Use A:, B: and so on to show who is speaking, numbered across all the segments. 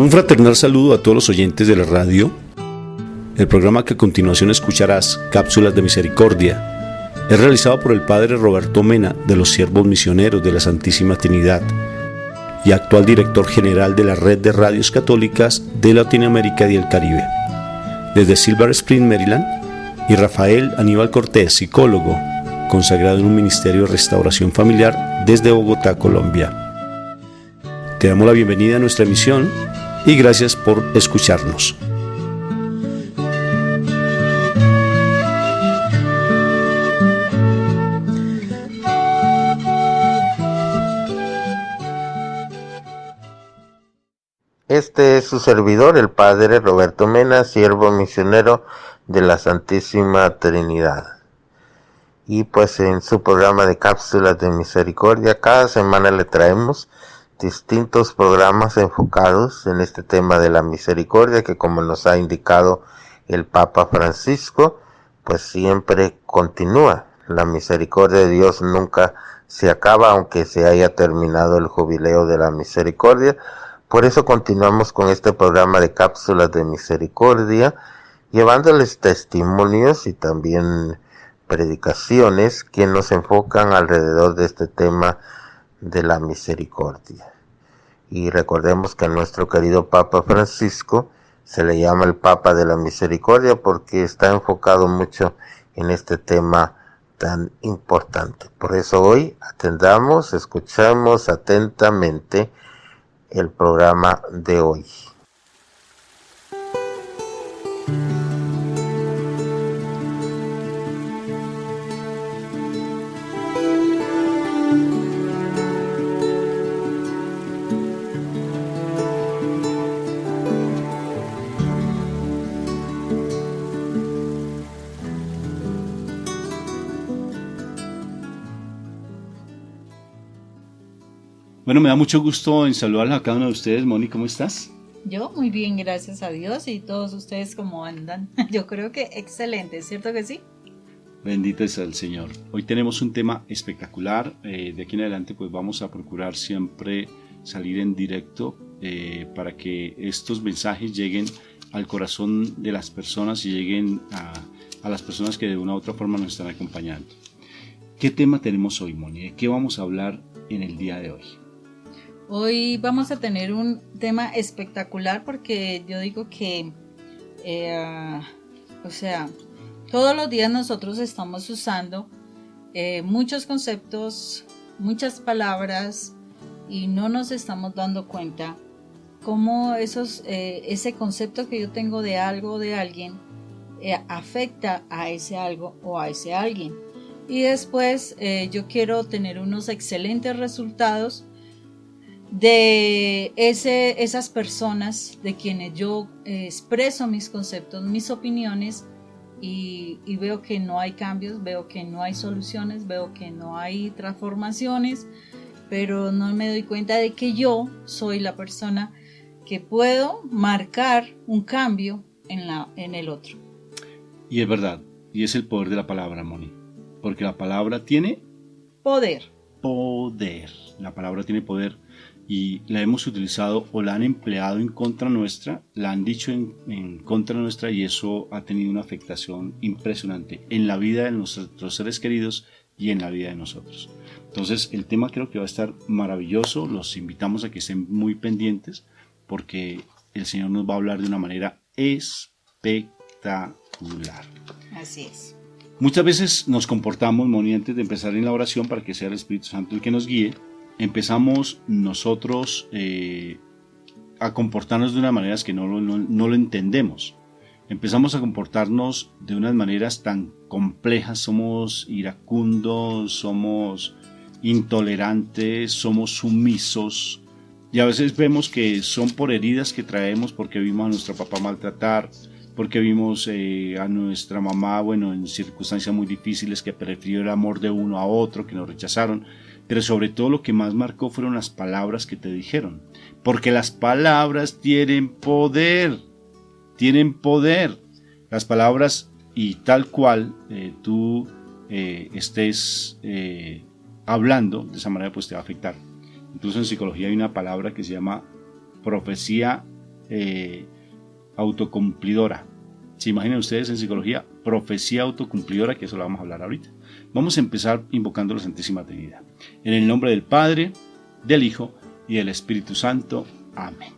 A: Un fraternal saludo a todos los oyentes de la radio. El programa que a continuación escucharás, Cápsulas de Misericordia, es realizado por el Padre Roberto Mena de los Siervos Misioneros de la Santísima Trinidad y actual director general de la Red de Radios Católicas de Latinoamérica y el Caribe. Desde Silver Spring, Maryland, y Rafael Aníbal Cortés, psicólogo, consagrado en un ministerio de restauración familiar desde Bogotá, Colombia. Te damos la bienvenida a nuestra emisión y gracias por escucharnos.
B: Este es su servidor, el Padre Roberto Mena, siervo misionero de la Santísima Trinidad. Y pues en su programa de Cápsulas de Misericordia, cada semana le traemos distintos programas enfocados en este tema de la misericordia, que como nos ha indicado el Papa Francisco, pues siempre continúa. La misericordia de Dios nunca se acaba, aunque se haya terminado el jubileo de la misericordia. Por eso continuamos con este programa de Cápsulas de Misericordia, llevándoles testimonios y también predicaciones que nos enfocan alrededor de este tema de la misericordia. Y recordemos que a nuestro querido Papa Francisco se le llama el Papa de la Misericordia porque está enfocado mucho en este tema tan importante. Por eso hoy escuchamos atentamente el programa de hoy.
A: Bueno, me da mucho gusto en saludarlos a cada uno de ustedes. Moni, ¿cómo estás?
C: Yo muy bien, gracias a Dios. ¿Y todos ustedes cómo andan? Yo creo que excelente, ¿cierto que sí?
A: Bendito es el Señor. Hoy tenemos un tema espectacular. De aquí en adelante pues vamos a procurar siempre salir en directo para que estos mensajes lleguen al corazón de las personas y lleguen a las personas que de una u otra forma nos están acompañando. ¿Qué tema tenemos hoy, Moni? ¿De qué vamos a hablar en el día de hoy?
C: Hoy vamos a tener un tema espectacular porque yo digo que, todos los días nosotros estamos usando muchos conceptos, muchas palabras y no nos estamos dando cuenta cómo ese concepto que yo tengo de algo o de alguien afecta a ese algo o a ese alguien. Y después yo quiero tener unos excelentes resultados de esas personas de quienes yo expreso mis conceptos, mis opiniones y veo que no hay cambios, veo que no hay soluciones, veo que no hay transformaciones, pero no me doy cuenta de que yo soy la persona que puedo marcar un cambio en el otro.
A: Y es verdad, y es el poder de la palabra, Moni, porque la palabra tiene
C: poder.
A: La palabra tiene poder. Y la hemos utilizado o la han empleado en contra nuestra, la han dicho en contra nuestra y eso ha tenido una afectación impresionante en la vida de nuestros seres queridos y en la vida de nosotros. Entonces el tema creo que va a estar maravilloso, los invitamos a que estén muy pendientes porque el Señor nos va a hablar de una manera espectacular.
C: Así es.
A: Muchas veces nos comportamos, Moni, antes de empezar en la oración para que sea el Espíritu Santo el que nos guíe. Empezamos nosotros a comportarnos de unas maneras que no lo entendemos. Empezamos a comportarnos de unas maneras tan complejas, somos iracundos, somos intolerantes, somos sumisos. Y a veces vemos que son por heridas que traemos porque vimos a nuestro papá maltratar, porque vimos a nuestra mamá, en circunstancias muy difíciles que prefirió el amor de uno a otro, que nos rechazaron. Pero sobre todo lo que más marcó fueron las palabras que te dijeron. Porque las palabras tienen poder. Las palabras y tal cual tú estés hablando, de esa manera pues te va a afectar. Incluso en psicología hay una palabra que se llama profecía autocumplidora. ¿Se imaginan ustedes en psicología? Profecía autocumplidora, que eso lo vamos a hablar ahorita. Vamos a empezar invocando a la Santísima Trinidad. En el nombre del Padre, del Hijo y del Espíritu Santo. Amén.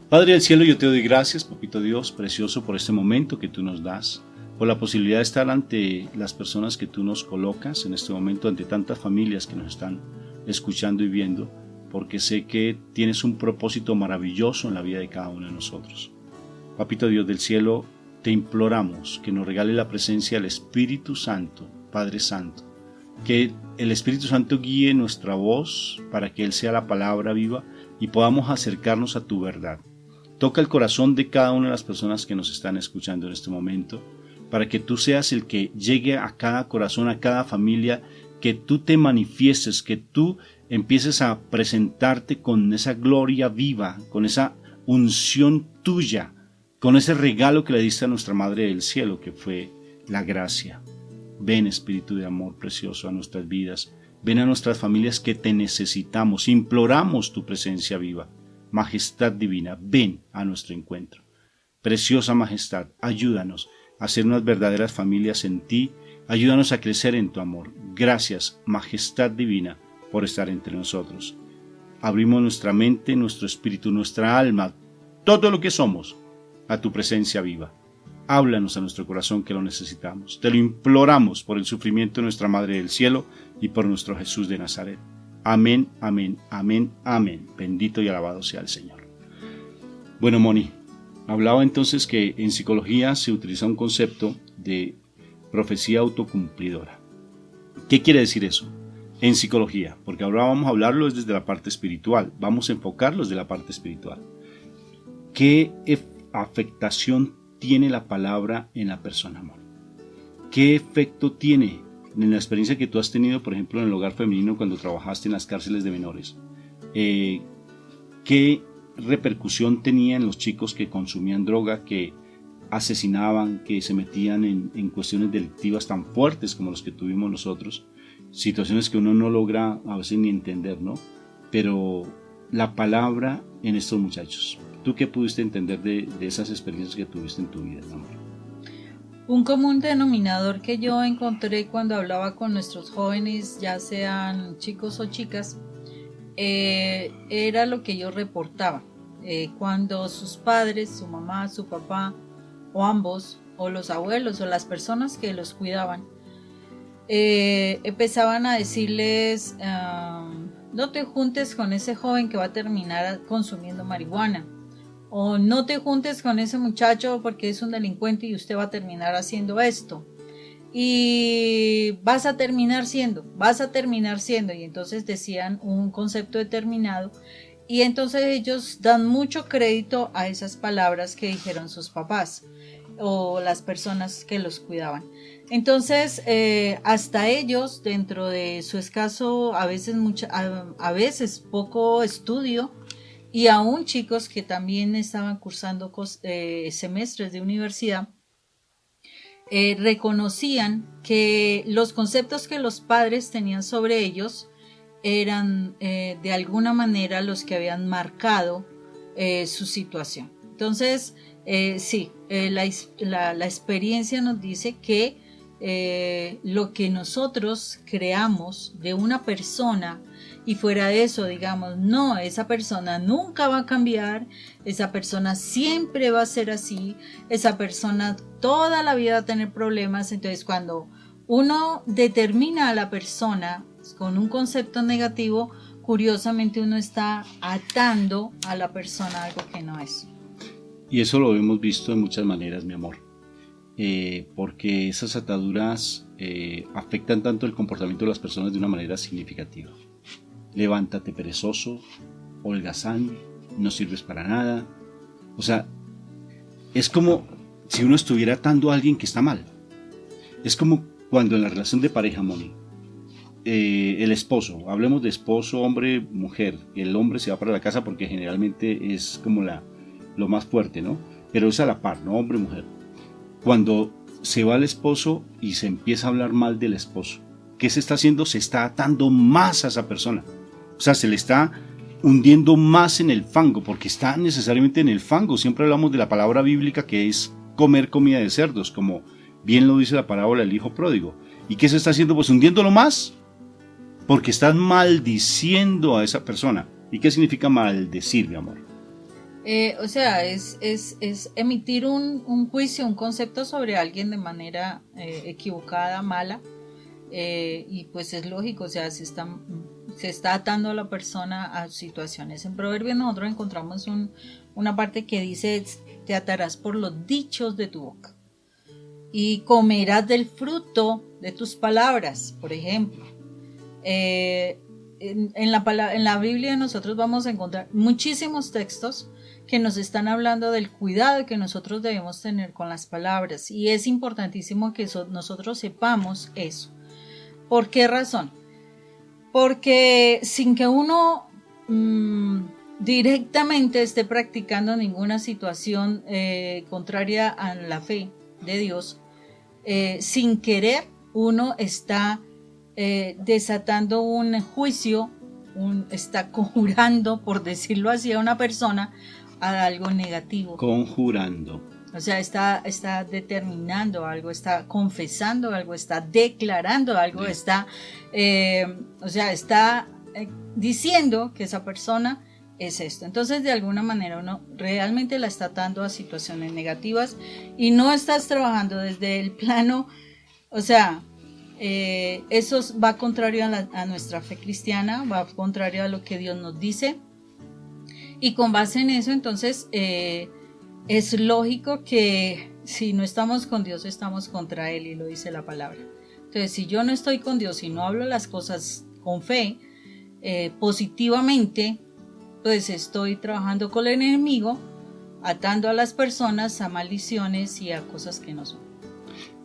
A: Padre del cielo, yo te doy gracias, Papito Dios, precioso, por este momento que tú nos das, por la posibilidad de estar ante las personas que tú nos colocas en este momento, ante tantas familias que nos están escuchando y viendo, porque sé que tienes un propósito maravilloso en la vida de cada uno de nosotros. Papito Dios del cielo, te imploramos que nos regale la presencia del Espíritu Santo, Padre Santo, que el Espíritu Santo guíe nuestra voz para que Él sea la palabra viva y podamos acercarnos a tu verdad. Toca el corazón de cada una de las personas que nos están escuchando en este momento, para que tú seas el que llegue a cada corazón, a cada familia, que tú te manifiestes, que tú empieces a presentarte con esa gloria viva, con esa unción tuya, con ese regalo que le diste a nuestra Madre del Cielo, que fue la gracia. Ven, Espíritu de amor precioso, a nuestras vidas. Ven a nuestras familias que te necesitamos. Imploramos tu presencia viva. Majestad divina, ven a nuestro encuentro. Preciosa Majestad, ayúdanos a ser unas verdaderas familias en ti. Ayúdanos a crecer en tu amor. Gracias, Majestad divina, por estar entre nosotros. Abrimos nuestra mente, nuestro espíritu, nuestra alma, todo lo que somos, a tu presencia viva. Háblanos a nuestro corazón que lo necesitamos. Te lo imploramos por el sufrimiento de nuestra Madre del Cielo y por nuestro Jesús de Nazaret. Amén, amén, amén, amén. Bendito y alabado sea el Señor. Bueno, Moni, hablaba entonces que en psicología se utiliza un concepto de profecía autocumplidora. ¿Qué quiere decir eso? En psicología, porque ahora vamos a hablarlo desde la parte espiritual. Vamos a enfocarlo desde la parte espiritual. ¿Qué afectación tiene la palabra en la persona, amor? ¿Qué efecto tiene en la experiencia que tú has tenido, por ejemplo, en el hogar femenino cuando trabajaste en las cárceles de menores? ¿Qué repercusión tenía en los chicos que consumían droga, que asesinaban, que se metían en cuestiones delictivas tan fuertes como los que tuvimos nosotros? Situaciones que uno no logra a veces ni entender, ¿no? Pero la palabra en estos muchachos. ¿Tú qué pudiste entender de esas experiencias que tuviste en tu vida, amor?
C: Un común denominador que yo encontré cuando hablaba con nuestros jóvenes, ya sean chicos o chicas, era lo que yo reportaba. Cuando sus padres, su mamá, su papá, o ambos, o los abuelos, o las personas que los cuidaban, empezaban a decirles, no te juntes con ese joven que va a terminar consumiendo marihuana. O no te juntes con ese muchacho porque es un delincuente y usted va a terminar haciendo esto. Y vas a terminar siendo. Y entonces decían un concepto determinado. Y entonces ellos dan mucho crédito a esas palabras que dijeron sus papás o las personas que los cuidaban. Entonces, hasta ellos, dentro de su escaso, a veces poco estudio, y aún chicos que también estaban cursando semestres de universidad, reconocían que los conceptos que los padres tenían sobre ellos eran de alguna manera los que habían marcado su situación. Entonces, la experiencia nos dice que lo que nosotros creamos de una persona, y fuera de eso, digamos, no, esa persona nunca va a cambiar, esa persona siempre va a ser así, esa persona toda la vida va a tener problemas. Entonces, cuando uno determina a la persona con un concepto negativo, curiosamente uno está atando a la persona algo que no es.
A: Y eso lo hemos visto de muchas maneras, mi amor, porque esas ataduras afectan tanto el comportamiento de las personas de una manera significativa. Levántate perezoso, holgazán, no sirves para nada. O sea, es como si uno estuviera atando a alguien que está mal. Es como cuando en la relación de pareja, Moni, el esposo, hablemos de esposo, hombre, mujer, el hombre se va para la casa porque generalmente es como lo más fuerte, ¿no? Pero es a la par, ¿no? Hombre, mujer. Cuando se va el esposo y se empieza a hablar mal del esposo, ¿qué se está haciendo? Se está atando más a esa persona. O sea, se le está hundiendo más en el fango, porque está necesariamente en el fango. Siempre hablamos de la palabra bíblica que es comer comida de cerdos, como bien lo dice la parábola del hijo pródigo. ¿Y qué se está haciendo? Pues hundiéndolo más, porque estás maldiciendo a esa persona. ¿Y qué significa maldecir, mi amor?
C: O sea, es emitir un juicio, un concepto sobre alguien de manera equivocada, mala, y pues es lógico, o sea, se está atando a la persona a situaciones. En Proverbios nosotros encontramos una parte que dice: te atarás por los dichos de tu boca y comerás del fruto de tus palabras. Por ejemplo, en la Biblia nosotros vamos a encontrar muchísimos textos que nos están hablando del cuidado que nosotros debemos tener con las palabras, y es importantísimo que nosotros sepamos eso. ¿Por qué razón? Porque sin que uno directamente esté practicando ninguna situación contraria a la fe de Dios, sin querer uno está desatando un juicio, está conjurando, por decirlo así, a una persona a algo negativo.
A: Conjurando.
C: O sea, está determinando algo, está confesando algo, está declarando algo, está diciendo que esa persona es esto. Entonces, de alguna manera uno realmente la está atando a situaciones negativas y no estás trabajando desde el plano, o sea, eso va contrario a nuestra fe cristiana, va contrario a lo que Dios nos dice, y con base en eso, entonces, es lógico que si no estamos con Dios, estamos contra Él, y lo dice la palabra. Entonces, si yo no estoy con Dios y no hablo las cosas con fe, positivamente, pues estoy trabajando con el enemigo, atando a las personas a maldiciones y a cosas que no son.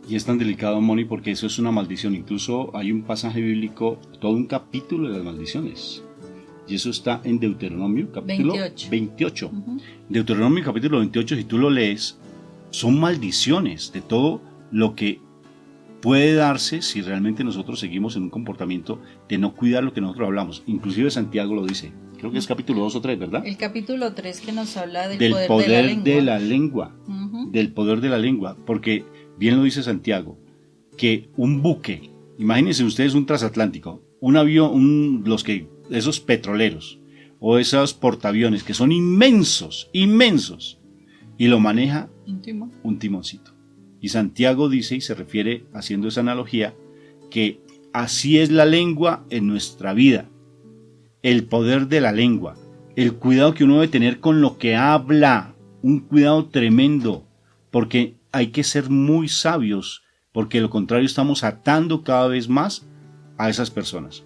A: Y es tan delicado, Moni, porque eso es una maldición. Incluso hay un pasaje bíblico, todo un capítulo de las maldiciones. Y eso está en Deuteronomio, capítulo 28. Uh-huh. Deuteronomio, capítulo 28, si tú lo lees, son maldiciones de todo lo que puede darse si realmente nosotros seguimos en un comportamiento de no cuidar lo que nosotros hablamos. Inclusive Santiago lo dice. Creo que es capítulo 2 o 3, ¿verdad?
C: El capítulo 3 que nos habla del
A: poder
C: de la lengua.
A: Uh-huh. Del poder de la lengua. Porque bien lo dice Santiago, que un buque, imagínense ustedes un transatlántico, un avión, esos petroleros o esos portaaviones que son inmensos, y lo maneja un timoncito. Y Santiago dice, y se refiere haciendo esa analogía, que así es la lengua en nuestra vida. El poder de la lengua, el cuidado que uno debe tener con lo que habla, un cuidado tremendo, porque hay que ser muy sabios, porque de lo contrario estamos atando cada vez más a esas personas.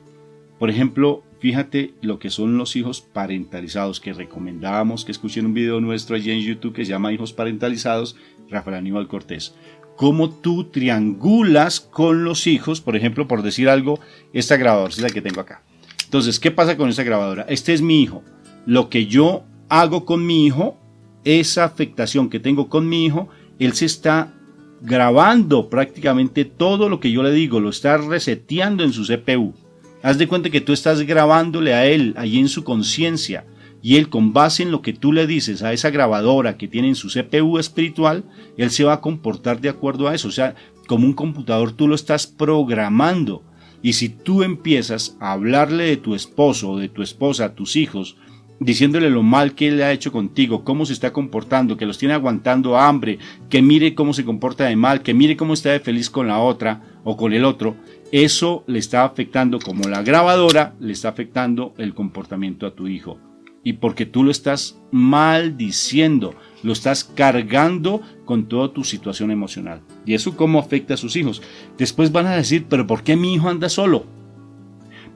A: Por ejemplo, fíjate lo que son los hijos parentalizados, que recomendábamos que escuchen un video nuestro allí en YouTube que se llama Hijos Parentalizados, Rafael Aníbal Cortés. Cómo tú triangulas con los hijos, por ejemplo, por decir algo, esta grabadora es la que tengo acá. Entonces, ¿qué pasa con esta grabadora? Este es mi hijo. Lo que yo hago con mi hijo, esa afectación que tengo con mi hijo, él se está grabando prácticamente todo lo que yo le digo, lo está reseteando en su CPU. Haz de cuenta que tú estás grabándole a él, allí en su conciencia, y él, con base en lo que tú le dices a esa grabadora que tiene en su CPU espiritual, él se va a comportar de acuerdo a eso. O sea, como un computador tú lo estás programando. Y si tú empiezas a hablarle de tu esposo o de tu esposa a tus hijos, diciéndole lo mal que él ha hecho contigo, cómo se está comportando, que los tiene aguantando hambre, que mire cómo se comporta de mal, que mire cómo está de feliz con la otra o con el otro, eso le está afectando, como la grabadora le está afectando el comportamiento a tu hijo. Y porque tú lo estás maldiciendo, lo estás cargando con toda tu situación emocional. ¿Y eso cómo afecta a sus hijos? Después van a decir, pero ¿por qué mi hijo anda solo?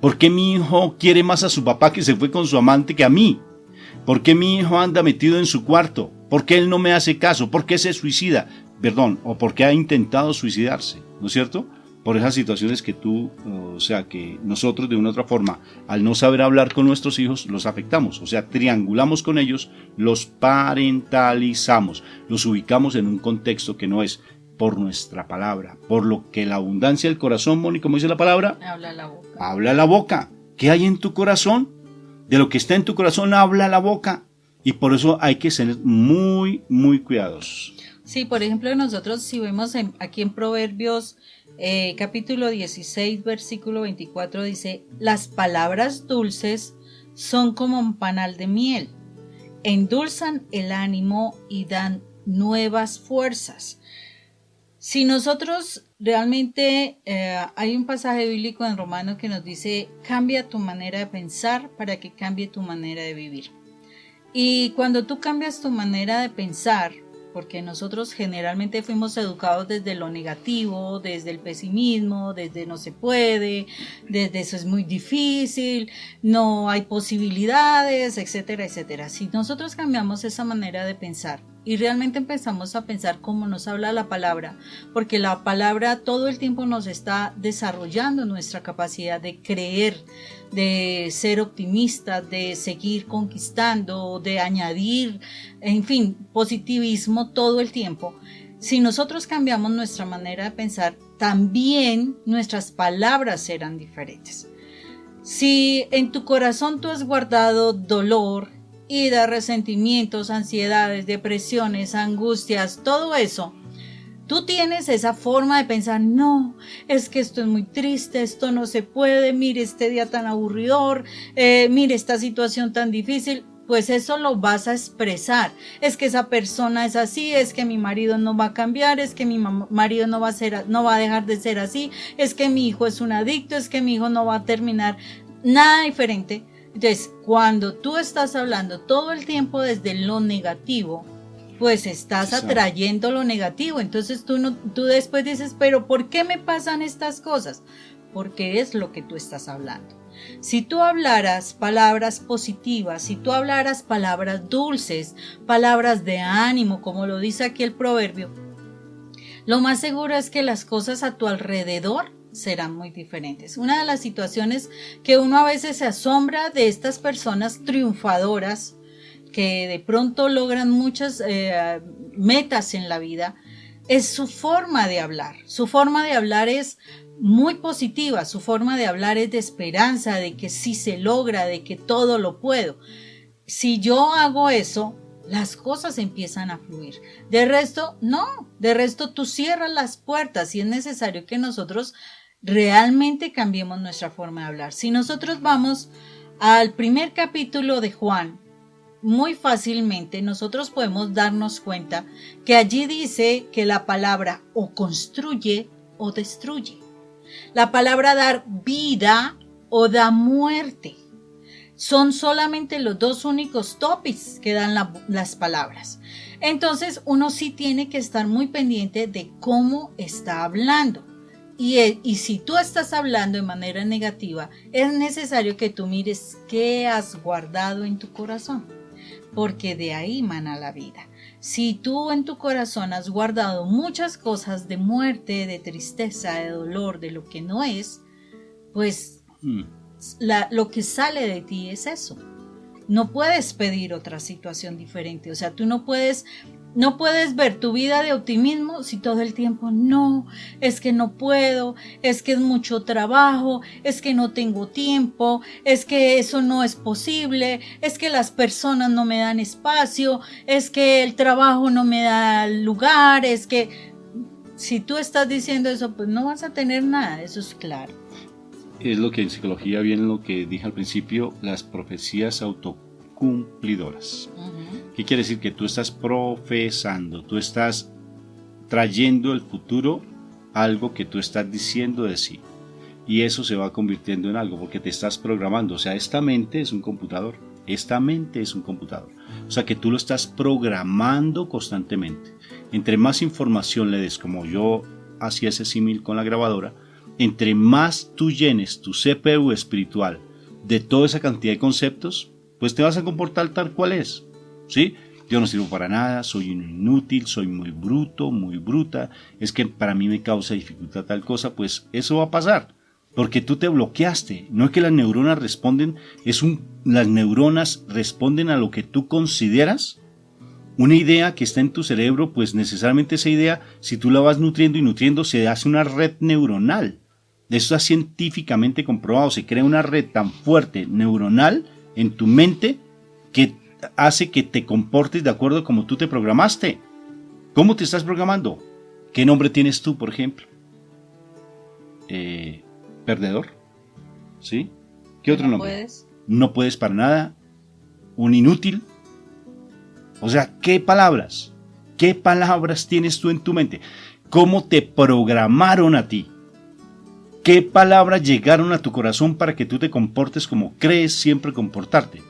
A: ¿Por qué mi hijo quiere más a su papá que se fue con su amante que a mí? ¿Por qué mi hijo anda metido en su cuarto? ¿Por qué él no me hace caso? ¿Por qué se suicida? O por qué ha intentado suicidarse, ¿no es cierto? Por esas situaciones que que nosotros de una u otra forma, al no saber hablar con nuestros hijos, los afectamos. O sea, triangulamos con ellos, los parentalizamos, los ubicamos en un contexto que no es por nuestra palabra, por lo que la abundancia del corazón, Moni, como dice la palabra,
C: habla la boca.
A: Habla la boca. ¿Qué hay en tu corazón? De lo que está en tu corazón habla la boca. Y por eso hay que ser muy, muy cuidadosos.
C: Sí, por ejemplo, nosotros si vemos aquí en Proverbios capítulo 16, versículo 24, dice: las palabras dulces son como un panal de miel, endulzan el ánimo y dan nuevas fuerzas. Si nosotros realmente, hay un pasaje bíblico en Romanos que nos dice: cambia tu manera de pensar para que cambie tu manera de vivir. Y cuando tú cambias tu manera de pensar, porque nosotros generalmente fuimos educados desde lo negativo, desde el pesimismo, desde no se puede, desde eso es muy difícil, no hay posibilidades, etcétera, etcétera. Si nosotros cambiamos esa manera de pensar y realmente empezamos a pensar como nos habla la palabra, porque la palabra todo el tiempo nos está desarrollando nuestra capacidad de creer, de ser optimistas, de seguir conquistando, de añadir, en fin, positivismo todo el tiempo. Si nosotros cambiamos nuestra manera de pensar, también nuestras palabras serán diferentes. Si en tu corazón tú has guardado dolor, ira, resentimientos, ansiedades, depresiones, angustias, todo eso, tú tienes esa forma de pensar: no, es que esto es muy triste, esto no se puede, mire este día tan aburridor, mire esta situación tan difícil. Pues eso lo vas a expresar. Es que esa persona es así, es que mi marido no va a cambiar, es que mi marido no va a dejar de ser así, es que mi hijo es un adicto, es que mi hijo no va a terminar nada diferente. Entonces, cuando tú estás hablando todo el tiempo desde lo negativo, pues estás atrayendo lo negativo. Entonces tú después dices: pero ¿por qué me pasan estas cosas? Porque es lo que tú estás hablando. Si tú hablaras palabras positivas, si tú hablaras palabras dulces, palabras de ánimo, como lo dice aquí el proverbio, lo más seguro es que las cosas a tu alrededor serán muy diferentes. Una de las situaciones que uno a veces se asombra de estas personas triunfadoras que de pronto logran muchas metas en la vida es su forma de hablar. Su forma de hablar es muy positiva, su forma de hablar es de esperanza, de que sí se logra, de que todo lo puedo. Si yo hago eso, las cosas empiezan a fluir. De resto, no. De resto, tú cierras las puertas y es necesario que nosotros realmente cambiemos nuestra forma de hablar. Si nosotros vamos al primer capítulo de Juan, muy fácilmente nosotros podemos darnos cuenta que allí dice que la palabra o construye o destruye. La palabra dar vida o da muerte. Son solamente los dos únicos topics que dan las palabras. Entonces uno sí tiene que estar muy pendiente de cómo está hablando. Y si tú estás hablando de manera negativa, es necesario que tú mires qué has guardado en tu corazón, porque de ahí mana la vida. Si tú en tu corazón has guardado muchas cosas de muerte, de tristeza, de dolor, de lo que no es, pues lo que sale de ti es eso. No puedes pedir otra situación diferente. O sea, tú no puedes ver tu vida de optimismo si todo el tiempo no, es que no puedo, es que es mucho trabajo, es que no tengo tiempo, es que eso no es posible, es que las personas no me dan espacio, es que el trabajo no me da lugar, es que si tú estás diciendo eso, pues no vas a tener nada, eso es claro.
A: Es lo que en psicología viene lo que dije al principio, las profecías autocumplidoras. ¿Qué quiere decir? Que tú estás profesando, tú estás trayendo el futuro algo que tú estás diciendo de sí. Y eso se va convirtiendo en algo porque te estás programando. O sea, esta mente es un computador. Esta mente es un computador. O sea, que tú lo estás programando constantemente. Entre más información le des, como yo hacía ese símil con la grabadora, entre más tú llenes tu CPU espiritual de toda esa cantidad de conceptos, pues te vas a comportar tal cual es. ¿Sí? Yo no sirvo para nada, soy un inútil, soy muy bruto, muy bruta, es que para mí me causa dificultad tal cosa, pues eso va a pasar, porque tú te bloqueaste. No es que las neuronas responden, las neuronas responden a lo que tú consideras una idea que está en tu cerebro, pues necesariamente esa idea, si tú la vas nutriendo y nutriendo, se hace una red neuronal. Eso está científicamente comprobado, se crea una red tan fuerte neuronal en tu mente que hace que te comportes de acuerdo como tú te programaste. ¿Cómo te estás programando? ¿Qué nombre tienes tú, por ejemplo? Perdedor. ¿Sí? ¿Qué otro nombre?
C: Puedes.
A: No puedes para nada. Un inútil. O sea, ¿qué palabras? ¿Qué palabras tienes tú en tu mente? ¿Cómo te programaron a ti? ¿Qué palabras llegaron a tu corazón para que tú te comportes como crees siempre comportarte?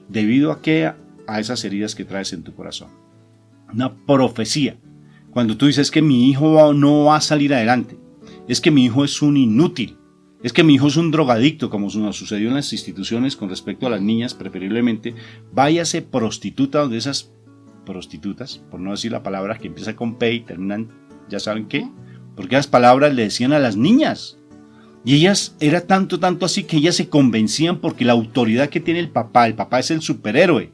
A: ¿Debido a qué? A esas heridas que traes en tu corazón. Una profecía. Cuando tú dices que mi hijo no va a salir adelante, es que mi hijo es un inútil, es que mi hijo es un drogadicto, como nos sucedió en las instituciones con respecto a las niñas, preferiblemente, váyase prostituta donde esas prostitutas, por no decir la palabra que empieza con P y terminan, ya saben qué, porque esas palabras le decían a las niñas. Y ellas, era tanto así que ellas se convencían porque la autoridad que tiene el papá es el superhéroe,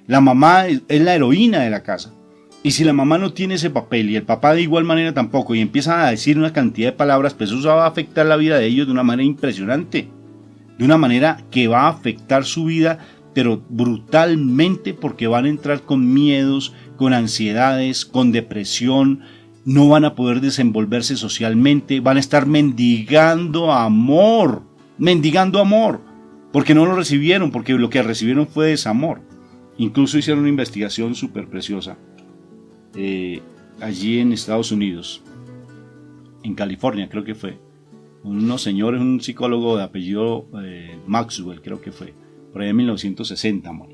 A: la mamá es la heroína de la casa. Y si la mamá no tiene ese papel y el papá de igual manera tampoco, y empiezan a decir una cantidad de palabras, pues eso va a afectar la vida de ellos de una manera impresionante, de una manera que va a afectar su vida, pero brutalmente, porque van a entrar con miedos, con ansiedades, con depresión, no van a poder desenvolverse socialmente, van a estar mendigando amor, porque no lo recibieron, porque lo que recibieron fue desamor. Incluso hicieron una investigación súper preciosa allí en Estados Unidos, en California creo que fue, unos señores, un psicólogo de apellido Maxwell creo que fue, por ahí en 1960, amor.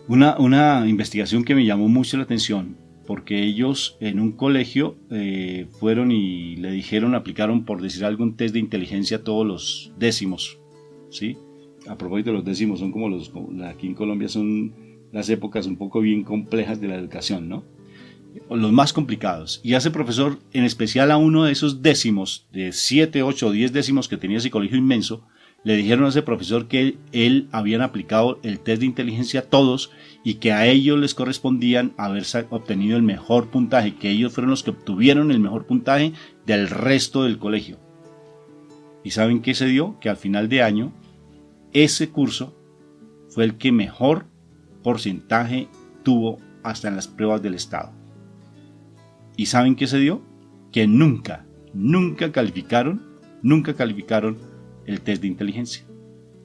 A: Una investigación que me llamó mucho la atención, porque ellos en un colegio fueron y le dijeron, aplicaron por decir algo un test de inteligencia a todos los décimos, ¿sí? A propósito de los décimos, son como aquí en Colombia son las épocas un poco bien complejas de la educación, ¿no? Los más complicados. Y a ese profesor, en especial a uno de esos décimos, de 7, 8 o 10 décimos que tenía ese colegio inmenso, le dijeron a ese profesor que él habían aplicado el test de inteligencia a todos y que a ellos les correspondían haber obtenido el mejor puntaje, que ellos fueron los que obtuvieron el mejor puntaje del resto del colegio. ¿Y saben qué se dio? Que al final de año, ese curso fue el que mejor porcentaje tuvo hasta en las pruebas del Estado. ¿Y saben qué se dio? Que nunca calificaron el test de inteligencia,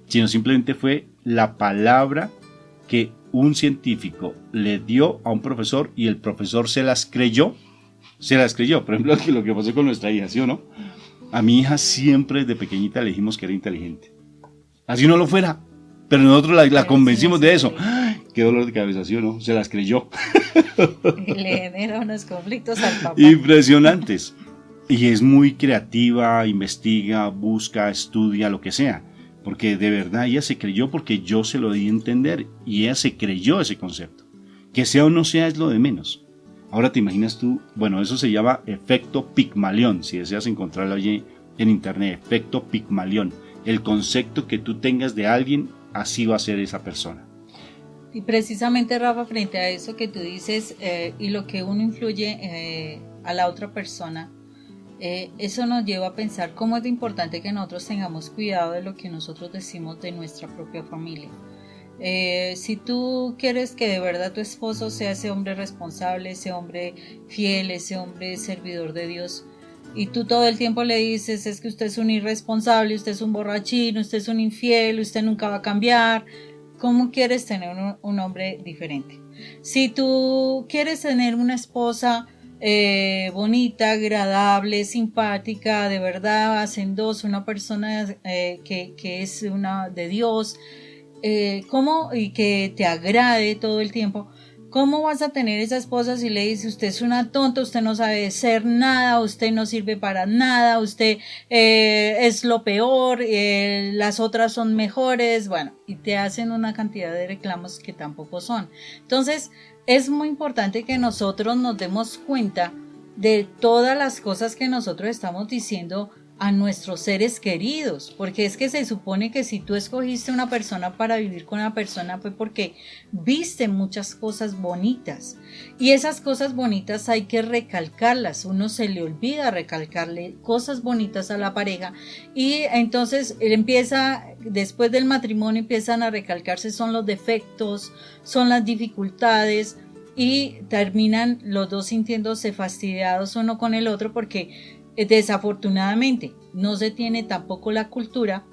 A: sino simplemente fue la palabra que un científico le dio a un profesor y el profesor se las creyó. Por ejemplo, lo que pasó con nuestra hija, ¿sí o no? A mi hija siempre desde pequeñita le dijimos que era inteligente, así no lo fuera, pero nosotros la convencimos de eso. ¡Ay, qué dolor de cabeza, ¿sí o no? Se las creyó.
C: Y le genera unos conflictos al papá.
A: Impresionantes. Y es muy creativa, investiga, busca, estudia, lo que sea. Porque de verdad ella se creyó, porque yo se lo di a entender y ella se creyó ese concepto. Que sea o no sea es lo de menos. Ahora te imaginas tú, bueno, eso se llama efecto Pigmalión, si deseas encontrarlo allí en internet, efecto Pigmalión. El concepto que tú tengas de alguien, así va a ser esa persona.
C: Y precisamente, Rafa, frente a eso que tú dices y lo que uno influye a la otra persona, eso nos lleva a pensar cómo es de importante que nosotros tengamos cuidado de lo que nosotros decimos de nuestra propia familia. Si tú quieres que de verdad tu esposo sea ese hombre responsable, ese hombre fiel, ese hombre servidor de Dios, y tú todo el tiempo le dices, es que usted es un irresponsable, usted es un borrachín, usted es un infiel, usted nunca va a cambiar, ¿cómo quieres tener un hombre diferente? Si tú quieres tener una esposa bonita, agradable, simpática, de verdad, hacendosa, una persona que es una de Dios, ¿cómo? Y que te agrade todo el tiempo, ¿cómo vas a tener esa esposa si le dices, usted es una tonta, usted no sabe hacer nada, usted no sirve para nada, usted es lo peor, las otras son mejores, bueno, y te hacen una cantidad de reclamos que tampoco son? Entonces, es muy importante que nosotros nos demos cuenta de todas las cosas que nosotros estamos diciendo a nuestros seres queridos, porque es que se supone que si tú escogiste una persona para vivir con una persona fue porque viste muchas cosas bonitas, y esas cosas bonitas hay que recalcarlas. Uno se le olvida recalcarle cosas bonitas a la pareja, y entonces después del matrimonio empiezan a recalcarse son los defectos, son las dificultades, y terminan los dos sintiéndose fastidiados uno con el otro, porque desafortunadamente no se tiene tampoco la cultura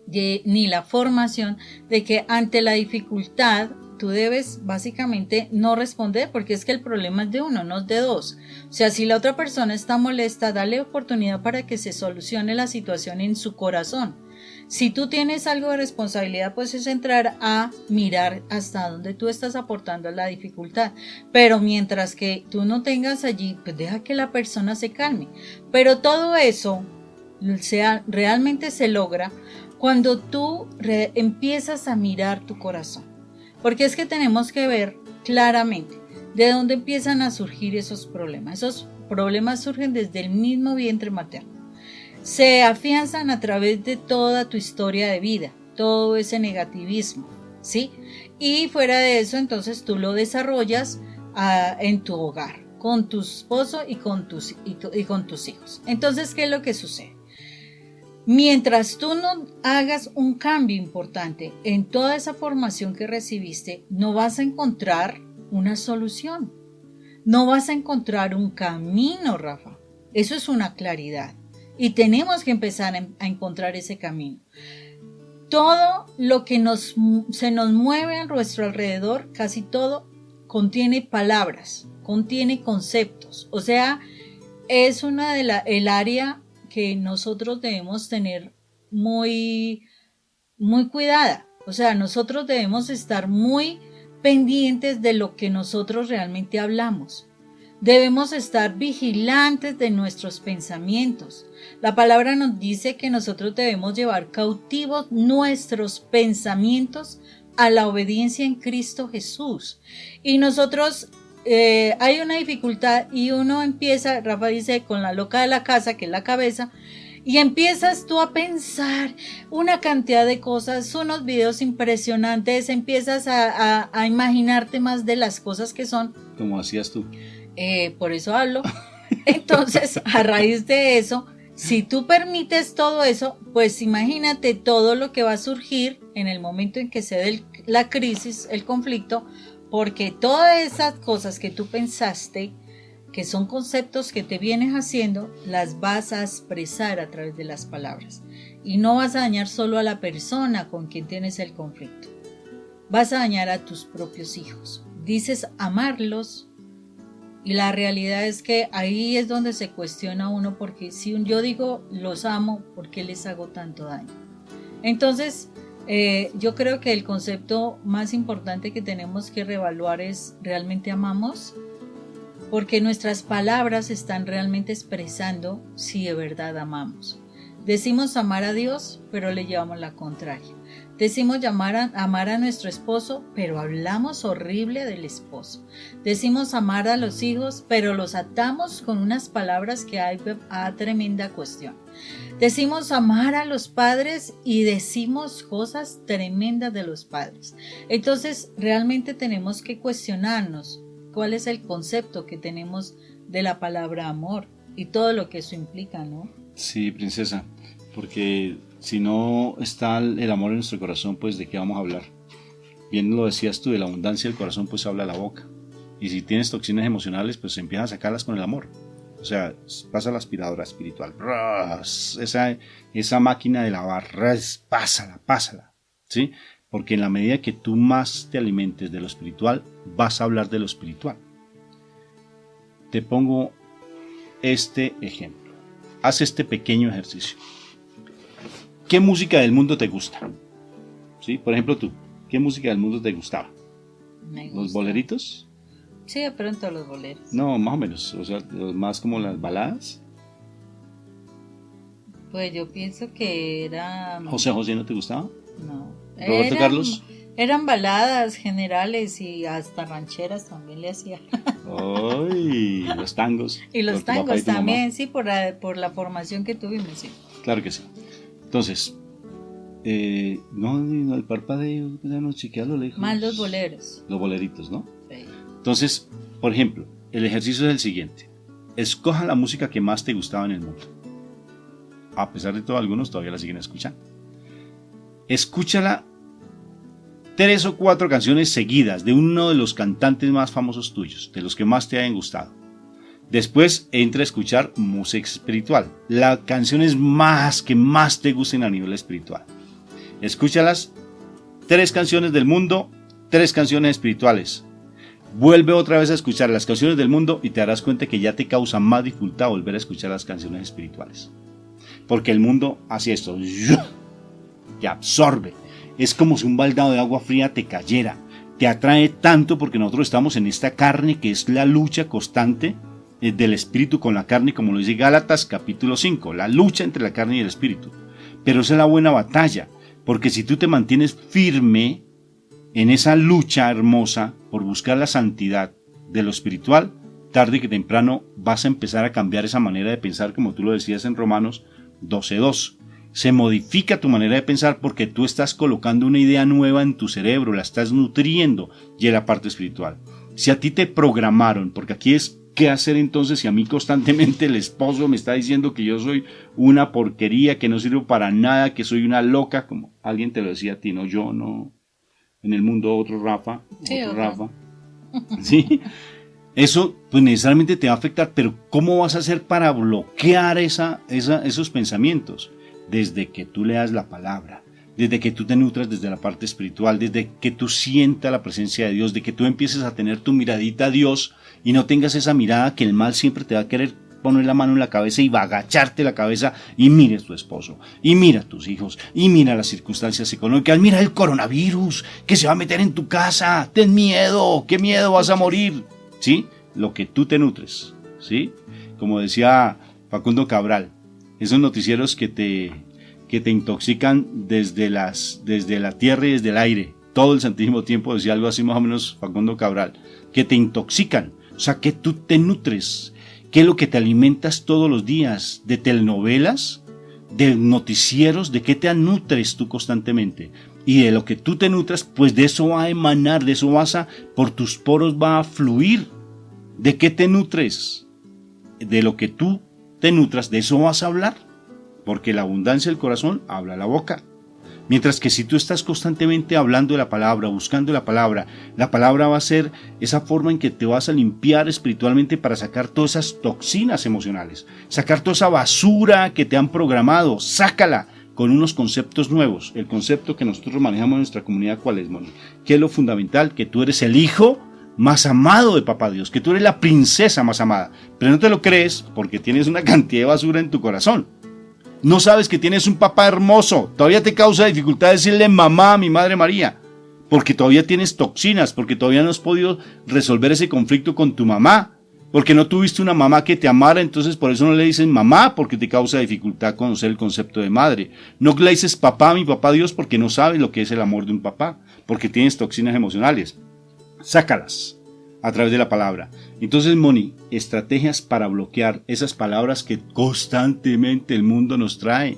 C: ni la formación de que ante la dificultad tú debes básicamente no responder, porque es que el problema es de uno, no es de dos. O sea, si la otra persona está molesta, dale oportunidad para que se solucione la situación en su corazón. Si tú tienes algo de responsabilidad, pues es entrar a mirar hasta dónde tú estás aportando la dificultad. Pero mientras que tú no tengas allí, pues deja que la persona se calme. Pero todo eso realmente se logra cuando tú empiezas a mirar tu corazón. Porque es que tenemos que ver claramente de dónde empiezan a surgir esos problemas. Esos problemas surgen desde el mismo vientre materno. Se afianzan a través de toda tu historia de vida, todo ese negativismo, ¿sí? Y fuera de eso, entonces tú lo desarrollas en tu hogar, con tu esposo y con tus hijos. Entonces, ¿qué es lo que sucede? Mientras tú no hagas un cambio importante en toda esa formación que recibiste, no vas a encontrar una solución, no vas a encontrar un camino, Rafa. Eso es una claridad. Y tenemos que empezar a encontrar ese camino. Todo lo que se nos mueve a nuestro alrededor, casi todo, contiene palabras, contiene conceptos. O sea, es el área que nosotros debemos tener muy, muy cuidada. O sea, nosotros debemos estar muy pendientes de lo que nosotros realmente hablamos. Debemos estar vigilantes de nuestros pensamientos. La palabra nos dice que nosotros debemos llevar cautivos nuestros pensamientos a la obediencia en Cristo Jesús. Y nosotros, hay una dificultad y uno empieza, Rafa dice, con la loca de la casa, que es la cabeza, y empiezas tú a pensar una cantidad de cosas, unos videos impresionantes, empiezas a imaginarte más de las cosas que son.
A: Como hacías tú.
C: Por eso hablo. Entonces, a raíz de eso, si tú permites todo eso, pues imagínate todo lo que va a surgir en el momento en que se dé la crisis, el conflicto, porque todas esas cosas que tú pensaste, que son conceptos que te vienes haciendo, las vas a expresar a través de las palabras. Y no vas a dañar solo a la persona con quien tienes el conflicto. Vas a dañar a tus propios hijos. Dices amarlos, y la realidad es que ahí es donde se cuestiona uno, porque si yo digo los amo, ¿por qué les hago tanto daño? Entonces, yo creo que el concepto más importante que tenemos que reevaluar es: ¿realmente amamos? Porque nuestras palabras están realmente expresando si de verdad amamos. Decimos amar a Dios, pero le llevamos la contraria. Decimos amar a nuestro esposo, pero hablamos horrible del esposo. Decimos amar a los hijos, pero los atamos con unas palabras que hay tremenda cuestión. Decimos amar a los padres y decimos cosas tremendas de los padres. Entonces, realmente tenemos que cuestionarnos cuál es el concepto que tenemos de la palabra amor y todo lo que eso implica, ¿no?
A: Sí, princesa, porque si no está el amor en nuestro corazón, pues ¿de qué vamos a hablar? Bien lo decías tú, de la abundancia del corazón pues habla la boca. Y si tienes toxinas emocionales, pues empiezas a sacarlas con el amor. O sea, pasa la aspiradora espiritual. Esa máquina de lavar, pásala, ¿sí? Porque en la medida que tú más te alimentes de lo espiritual, vas a hablar de lo espiritual. Te pongo este ejemplo. Haz este pequeño ejercicio. ¿Qué música del mundo te gusta? ¿Sí? Por ejemplo tú, ¿qué música del mundo te gustaba? ¿Los boleritos?
C: Sí, de pronto los boleros.
A: No, más o menos, o sea, más como las baladas.
C: Pues yo pienso que era...
A: ¿José José no te gustaba?
C: No.
A: ¿Roberto Carlos?
C: Eran baladas generales y hasta rancheras también le hacía.
A: ¡Ay! Los tangos.
C: Y los
A: Por tu papá y
C: tangos
A: tu mamá.
C: también, sí, por la formación que tuvimos, sí.
A: Claro que sí. Entonces, no, el parpadeo, ya no chequea a lo lejos.
C: Más los boleros.
A: Los boleritos, ¿no?
C: Sí.
A: Entonces, por ejemplo, el ejercicio es el siguiente. Escoja la música que más te gustaba en el mundo. A pesar de todo, algunos todavía la siguen escuchando. Escúchala 3 o 4 canciones seguidas de uno de los cantantes más famosos tuyos, de los que más te hayan gustado. Después entra a escuchar música espiritual, las canciones que más te gusten a nivel espiritual. Escúchalas, 3 canciones del mundo, 3 canciones espirituales. Vuelve otra vez a escuchar las canciones del mundo y te darás cuenta que ya te causa más dificultad volver a escuchar las canciones espirituales. Porque el mundo hace esto, te absorbe. Es como si un baldado de agua fría te cayera. Te atrae tanto porque nosotros estamos en esta carne que es la lucha constante del espíritu con la carne, como lo dice Gálatas capítulo 5, la lucha entre la carne y el espíritu. Pero esa es la buena batalla, porque si tú te mantienes firme en esa lucha hermosa por buscar la santidad de lo espiritual, tarde que temprano vas a empezar a cambiar esa manera de pensar, como tú lo decías en Romanos 12:2. Se modifica tu manera de pensar porque tú estás colocando una idea nueva en tu cerebro, la estás nutriendo y es la parte espiritual. Si a ti te programaron, porque aquí es ¿qué hacer entonces si a mí constantemente el esposo me está diciendo que yo soy una porquería, que no sirvo para nada, que soy una loca, como alguien te lo decía a ti, no yo, no, en el mundo otro Rafa,
C: Sí,
A: otro
C: ojalá.
A: Rafa, ¿sí? Eso pues necesariamente te va a afectar, pero ¿cómo vas a hacer para bloquear esos pensamientos? Desde que tú leas la palabra, desde que tú te nutras desde la parte espiritual, desde que tú sientas la presencia de Dios, de que tú empieces a tener tu miradita a Dios y no tengas esa mirada que el mal siempre te va a querer poner la mano en la cabeza y va a agacharte la cabeza y mires tu esposo, y mira a tus hijos, y mira las circunstancias económicas, mira el coronavirus que se va a meter en tu casa, ten miedo, qué miedo, vas a morir, ¿sí? Lo que tú te nutres, ¿sí? Como decía Facundo Cabral, esos noticieros que te intoxican desde la tierra y desde el aire, todo el santísimo tiempo, decía algo así más o menos Facundo Cabral, que te intoxican, o sea, que tú te nutres, que es lo que te alimentas todos los días, de telenovelas, de noticieros, de qué te nutres tú constantemente, y de lo que tú te nutras, pues de eso va a emanar, de eso por tus poros va a fluir. ¿De qué te nutres? De lo que tú te nutras, de eso vas a hablar, porque la abundancia del corazón habla la boca. Mientras que si tú estás constantemente hablando de la palabra, buscando la palabra va a ser esa forma en que te vas a limpiar espiritualmente para sacar todas esas toxinas emocionales, sacar toda esa basura que te han programado, sácala con unos conceptos nuevos. El concepto que nosotros manejamos en nuestra comunidad, ¿cuál es, Moni? ¿Qué es lo fundamental? Que tú eres el hijo más amado de Papá Dios, que tú eres la princesa más amada, pero no te lo crees porque tienes una cantidad de basura en tu corazón. No sabes que tienes un papá hermoso, todavía te causa dificultad decirle mamá a mi Madre María, porque todavía tienes toxinas, porque todavía no has podido resolver ese conflicto con tu mamá, porque no tuviste una mamá que te amara, entonces por eso no le dices mamá, porque te causa dificultad conocer el concepto de madre. No le dices papá a mi Papá Dios porque no sabes lo que es el amor de un papá, porque tienes toxinas emocionales. Sácalas a través de la palabra. Entonces, Moni, estrategias para bloquear esas palabras que constantemente el mundo nos trae.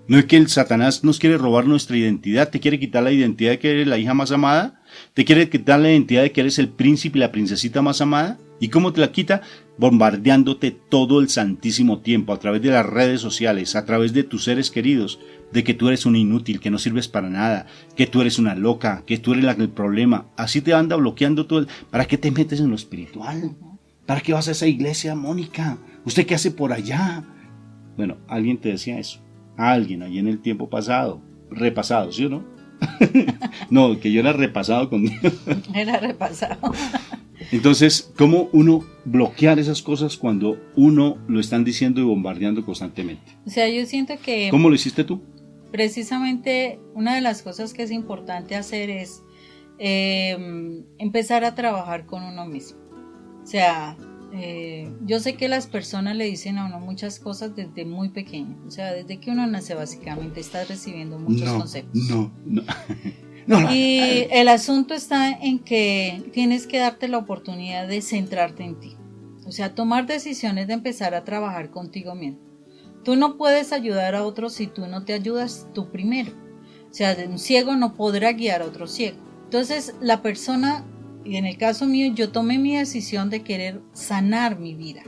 A: No es que el Satanás nos quiere robar nuestra identidad, te quiere quitar la identidad de que eres la hija más amada, te quiere quitar la identidad de que eres el príncipe y la princesita más amada. ¿Y cómo te la quita? Bombardeándote todo el santísimo tiempo a través de las redes sociales, a través de tus seres queridos, de que tú eres un inútil, que no sirves para nada, que tú eres una loca, que tú eres el problema. Así te anda bloqueando todo. ¿Para qué te metes en lo espiritual? ¿Para qué vas a esa iglesia, Mónica? ¿Usted qué hace por allá? Bueno, alguien te decía eso. Alguien allí en el tiempo pasado, repasado, ¿sí o no? No, que yo era repasado con Dios.
C: Era repasado.
A: Entonces, ¿cómo uno bloquear esas cosas cuando uno lo están diciendo y bombardeando constantemente?
C: O sea, yo siento que
A: ¿Cómo lo hiciste tú?
C: precisamente una de las cosas que es importante hacer es empezar a trabajar con uno mismo. O sea, yo sé que las personas le dicen a uno muchas cosas desde muy pequeño. O sea, desde que uno nace básicamente estás recibiendo muchos conceptos.
A: No.
C: Y el asunto está en que tienes que darte la oportunidad de centrarte en ti. O sea, tomar decisiones de empezar a trabajar contigo mismo. Tú no puedes ayudar a otros si tú no te ayudas tú primero. O sea, un ciego no podrá guiar a otro ciego. Entonces, la persona, y en el caso mío, yo tomé mi decisión de querer sanar mi vida.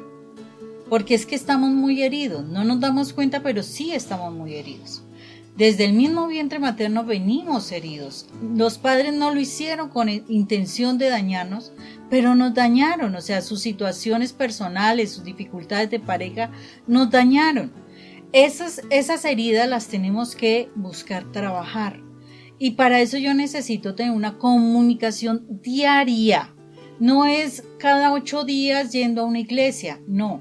C: Porque es que estamos muy heridos. No nos damos cuenta, pero sí estamos muy heridos. Desde el mismo vientre materno venimos heridos. Los padres no lo hicieron con intención de dañarnos, pero nos dañaron. O sea, sus situaciones personales, sus dificultades de pareja nos dañaron. Esas heridas las tenemos que buscar trabajar. Y para eso yo necesito tener una comunicación diaria. No es cada 8 días yendo a una iglesia, no.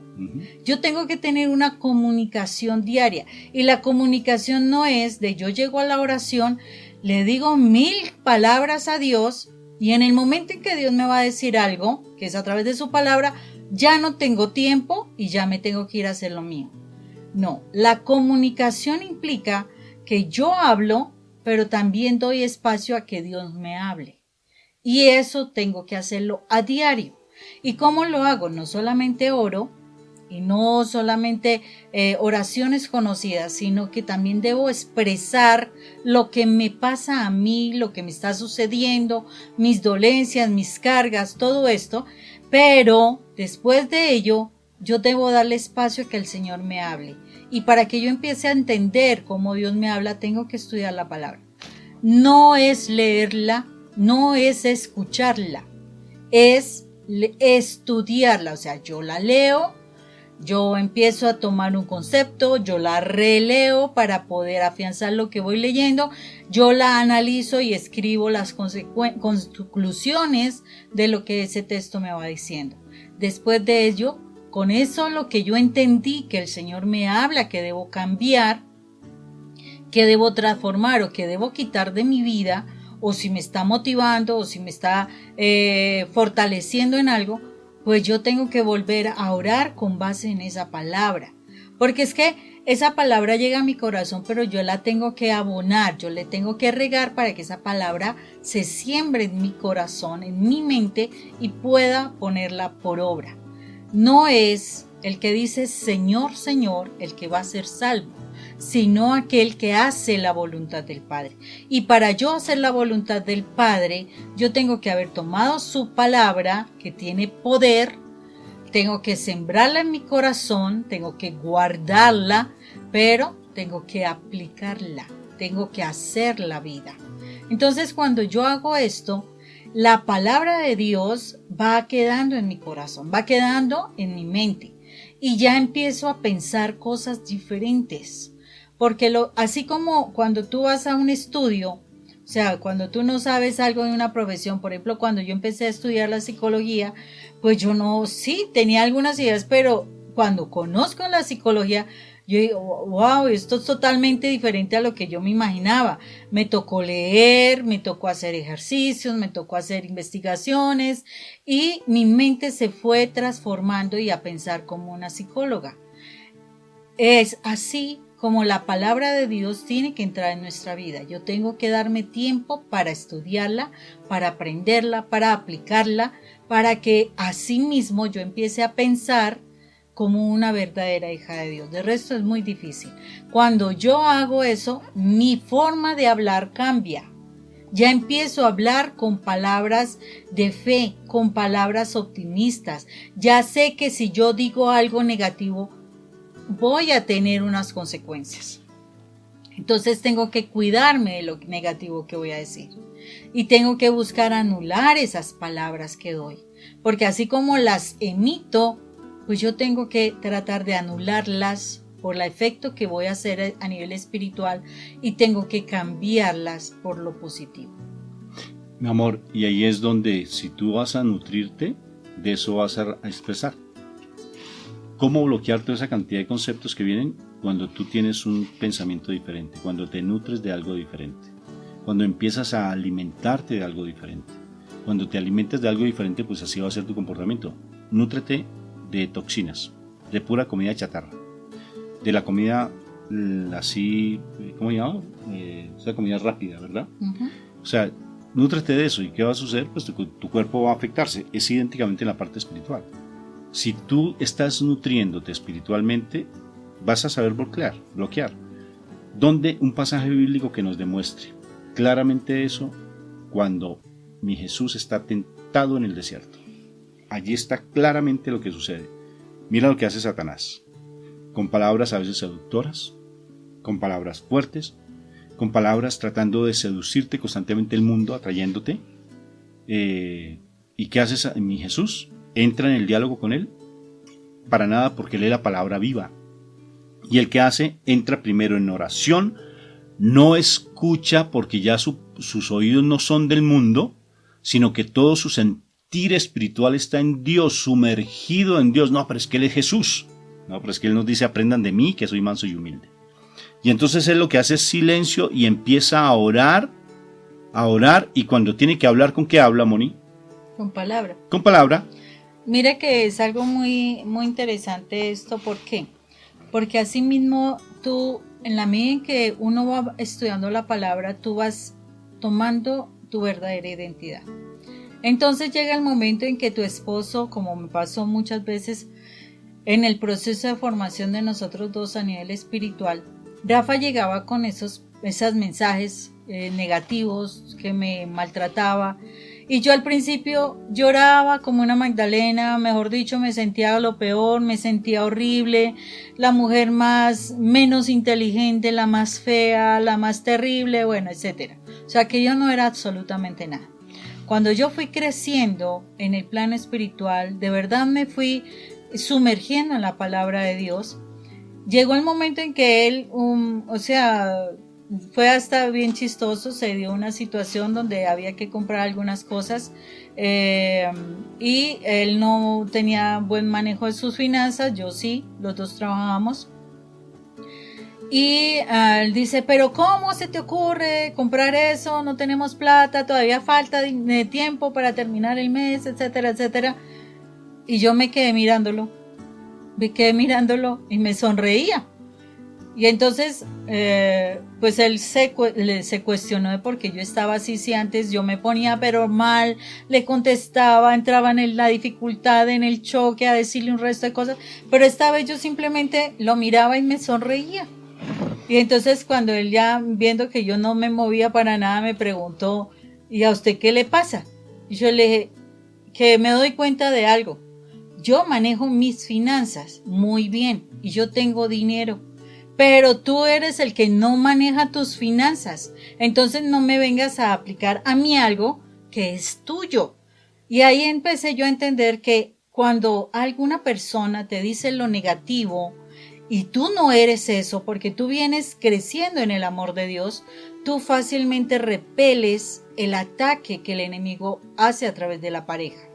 C: Yo tengo que tener una comunicación diaria. Y la comunicación no es de yo llego a la oración, le digo 1000 palabras a Dios y en el momento en que Dios me va a decir algo, que es a través de su palabra, ya no tengo tiempo y ya me tengo que ir a hacer lo mío. No, la comunicación implica que yo hablo, pero también doy espacio a que Dios me hable. Y eso tengo que hacerlo a diario. ¿Y cómo lo hago? No solamente oro y no solamente oraciones conocidas, sino que también debo expresar lo que me pasa a mí, lo que me está sucediendo, mis dolencias, mis cargas, todo esto. Pero después de ello, yo debo darle espacio a que el Señor me hable. Y para que yo empiece a entender cómo Dios me habla, tengo que estudiar la palabra. No es leerla, no es escucharla, es estudiarla. O sea, yo la leo, yo empiezo a tomar un concepto, yo la releo para poder afianzar lo que voy leyendo, yo la analizo y escribo las conclusiones de lo que ese texto me va diciendo. Después de ello, con eso lo que yo entendí que el Señor me habla, que debo cambiar, que debo transformar o que debo quitar de mi vida, o si me está motivando o si me está fortaleciendo en algo, pues yo tengo que volver a orar con base en esa palabra. Porque es que esa palabra llega a mi corazón, pero yo la tengo que abonar, yo le tengo que regar para que esa palabra se siembre en mi corazón, en mi mente y pueda ponerla por obra. No es el que dice Señor, Señor, el que va a ser salvo, sino aquel que hace la voluntad del Padre. Y para yo hacer la voluntad del Padre, yo tengo que haber tomado su palabra, que tiene poder, tengo que sembrarla en mi corazón, tengo que guardarla, pero tengo que aplicarla, tengo que hacer la vida. Entonces, cuando yo hago esto, la palabra de Dios va quedando en mi corazón, va quedando en mi mente y ya empiezo a pensar cosas diferentes. Porque así como cuando tú vas a un estudio, o sea, cuando tú no sabes algo de una profesión, por ejemplo, cuando yo empecé a estudiar la psicología, pues yo no, sí, tenía algunas ideas, pero cuando conozco la psicología, yo digo, wow, esto es totalmente diferente a lo que yo me imaginaba. Me tocó leer, me tocó hacer ejercicios, me tocó hacer investigaciones y mi mente se fue transformando y a pensar como una psicóloga. Es así como la palabra de Dios tiene que entrar en nuestra vida. Yo tengo que darme tiempo para estudiarla, para aprenderla, para aplicarla, para que así mismo yo empiece a pensar como una verdadera hija de Dios. De resto es muy difícil. Cuando yo hago eso, mi forma de hablar cambia. Ya empiezo a hablar con palabras de fe, con palabras optimistas. Ya sé que si yo digo algo negativo, voy a tener unas consecuencias. Entonces tengo que cuidarme de lo negativo que voy a decir. Y tengo que buscar anular esas palabras que doy. Porque así como las emito, pues yo tengo que tratar de anularlas por el efecto que voy a hacer a nivel espiritual y tengo que cambiarlas por lo positivo.
A: Mi amor, y ahí es donde si tú vas a nutrirte, de eso vas a expresar. ¿Cómo bloquear toda esa cantidad de conceptos que vienen cuando tú tienes un pensamiento diferente, cuando te nutres de algo diferente, cuando empiezas a alimentarte de algo diferente? Cuando te alimentas de algo diferente, pues así va a ser tu comportamiento. Nútrete de toxinas, de pura comida chatarra, de la comida así, ¿cómo se llama? Esa comida rápida, ¿verdad? O sea, nútrete de eso. ¿Y qué va a suceder? Pues tu cuerpo va a afectarse. Es idénticamente en la parte espiritual. Si tú estás nutriéndote espiritualmente, vas a saber bloquear. ¿Dónde un pasaje bíblico que nos demuestre claramente eso? Cuando mi Jesús está tentado en el desierto. Allí está claramente lo que sucede. Mira lo que hace Satanás. Con palabras a veces seductoras, con palabras fuertes, con palabras tratando de seducirte constantemente el mundo, atrayéndote. ¿Y qué hace mi Jesús? Entra en el diálogo con él. Para nada, porque lee la palabra viva. Y el que hace, entra primero en oración, no escucha porque ya sus oídos no son del mundo, sino que todo su sentir espiritual está en Dios, sumergido en Dios. No, pero es que Él es Jesús. No, pero es que Él nos dice, aprendan de mí, que soy manso y humilde. Y entonces Él lo que hace es silencio y empieza a orar, y cuando tiene que hablar, ¿con qué habla, Moni?
C: Con palabra.
A: Con palabra.
C: Mira que es algo muy, muy interesante esto. ¿Por qué? Porque así mismo tú, en la medida en que uno va estudiando la palabra, tú vas tomando tu verdadera identidad. Entonces llega el momento en que tu esposo, como me pasó muchas veces en el proceso de formación de nosotros dos a nivel espiritual, Rafa llegaba con esos mensajes negativos que me maltrataba. Y yo al principio lloraba como una Magdalena, mejor dicho, me sentía lo peor, me sentía horrible, la mujer menos inteligente, la más fea, la más terrible, bueno, etcétera. O sea que yo no era absolutamente nada. Cuando yo fui creciendo en el plano espiritual, de verdad me fui sumergiendo en la palabra de Dios, llegó el momento en que él, fue hasta bien chistoso, se dio una situación donde había que comprar algunas cosas y él no tenía buen manejo de sus finanzas, yo sí, los dos trabajábamos. Y él dice, pero ¿cómo se te ocurre comprar eso? No tenemos plata, todavía falta de tiempo para terminar el mes, etcétera, etcétera. Y yo me quedé mirándolo y me sonreía. Y entonces, pues él se cuestionó de por qué yo estaba así, si antes yo me ponía pero mal, le contestaba, entraba en la dificultad, en el choque, a decirle un resto de cosas, pero esta vez yo simplemente lo miraba y me sonreía. Y entonces cuando él ya viendo que yo no me movía para nada, me preguntó, ¿y a usted qué le pasa? Y yo le dije, que me doy cuenta de algo, yo manejo mis finanzas muy bien y yo tengo dinero, pero tú eres el que no maneja tus finanzas, entonces no me vengas a aplicar a mí algo que es tuyo. Y ahí empecé yo a entender que cuando alguna persona te dice lo negativo y tú no eres eso, porque tú vienes creciendo en el amor de Dios, tú fácilmente repeles el ataque que el enemigo hace a través de la pareja,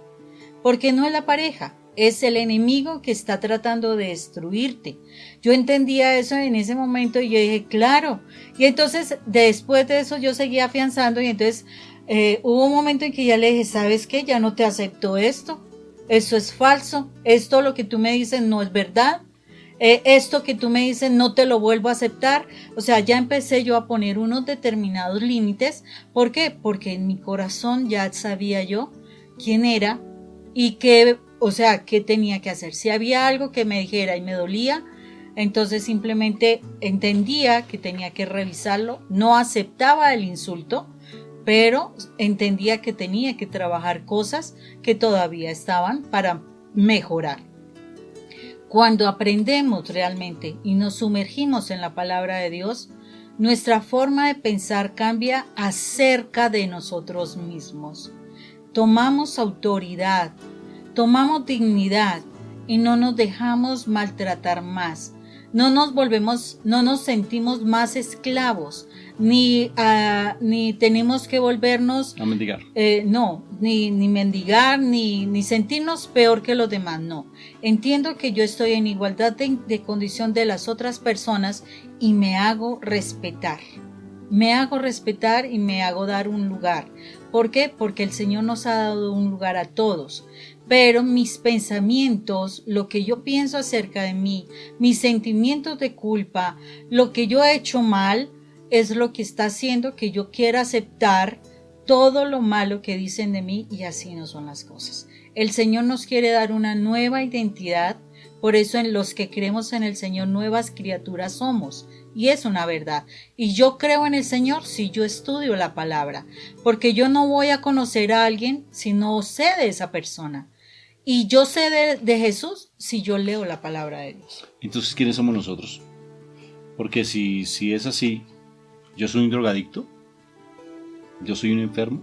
C: porque no es la pareja, es el enemigo que está tratando de destruirte. Yo entendía eso en ese momento y yo dije, claro. Y entonces, después de eso, yo seguía afianzando y entonces hubo un momento en que ya le dije, ¿sabes qué? Ya no te acepto esto. Esto es falso. Esto lo que tú me dices no es verdad. Esto que tú me dices no te lo vuelvo a aceptar. O sea, ya empecé yo a poner unos determinados límites. ¿Por qué? Porque en mi corazón ya sabía yo quién era y qué tenía que hacer. Si había algo que me dijera y me dolía, entonces simplemente entendía que tenía que revisarlo, no aceptaba el insulto, pero entendía que tenía que trabajar cosas que todavía estaban para mejorar. Cuando aprendemos realmente y nos sumergimos en la palabra de Dios, nuestra forma de pensar cambia acerca de nosotros mismos. Tomamos autoridad, tomamos dignidad y no nos dejamos maltratar más. No nos sentimos más esclavos, ni tenemos que volvernos
A: a mendigar.
C: Ni mendigar, ni sentirnos peor que los demás, no. Entiendo que yo estoy en igualdad de condición de las otras personas y me hago respetar. Me hago respetar y me hago dar un lugar. ¿Por qué? Porque el Señor nos ha dado un lugar a todos. Pero mis pensamientos, lo que yo pienso acerca de mí, mis sentimientos de culpa, lo que yo he hecho mal, es lo que está haciendo que yo quiera aceptar todo lo malo que dicen de mí y así no son las cosas. El Señor nos quiere dar una nueva identidad, por eso en los que creemos en el Señor nuevas criaturas somos. Y es una verdad. Y yo creo en el Señor si yo estudio la palabra, porque yo no voy a conocer a alguien si no sé de esa persona. Y yo sé de Jesús si yo leo la palabra de Dios.
A: Entonces, ¿quiénes somos nosotros? Porque si es así, yo soy un drogadicto, yo soy un enfermo.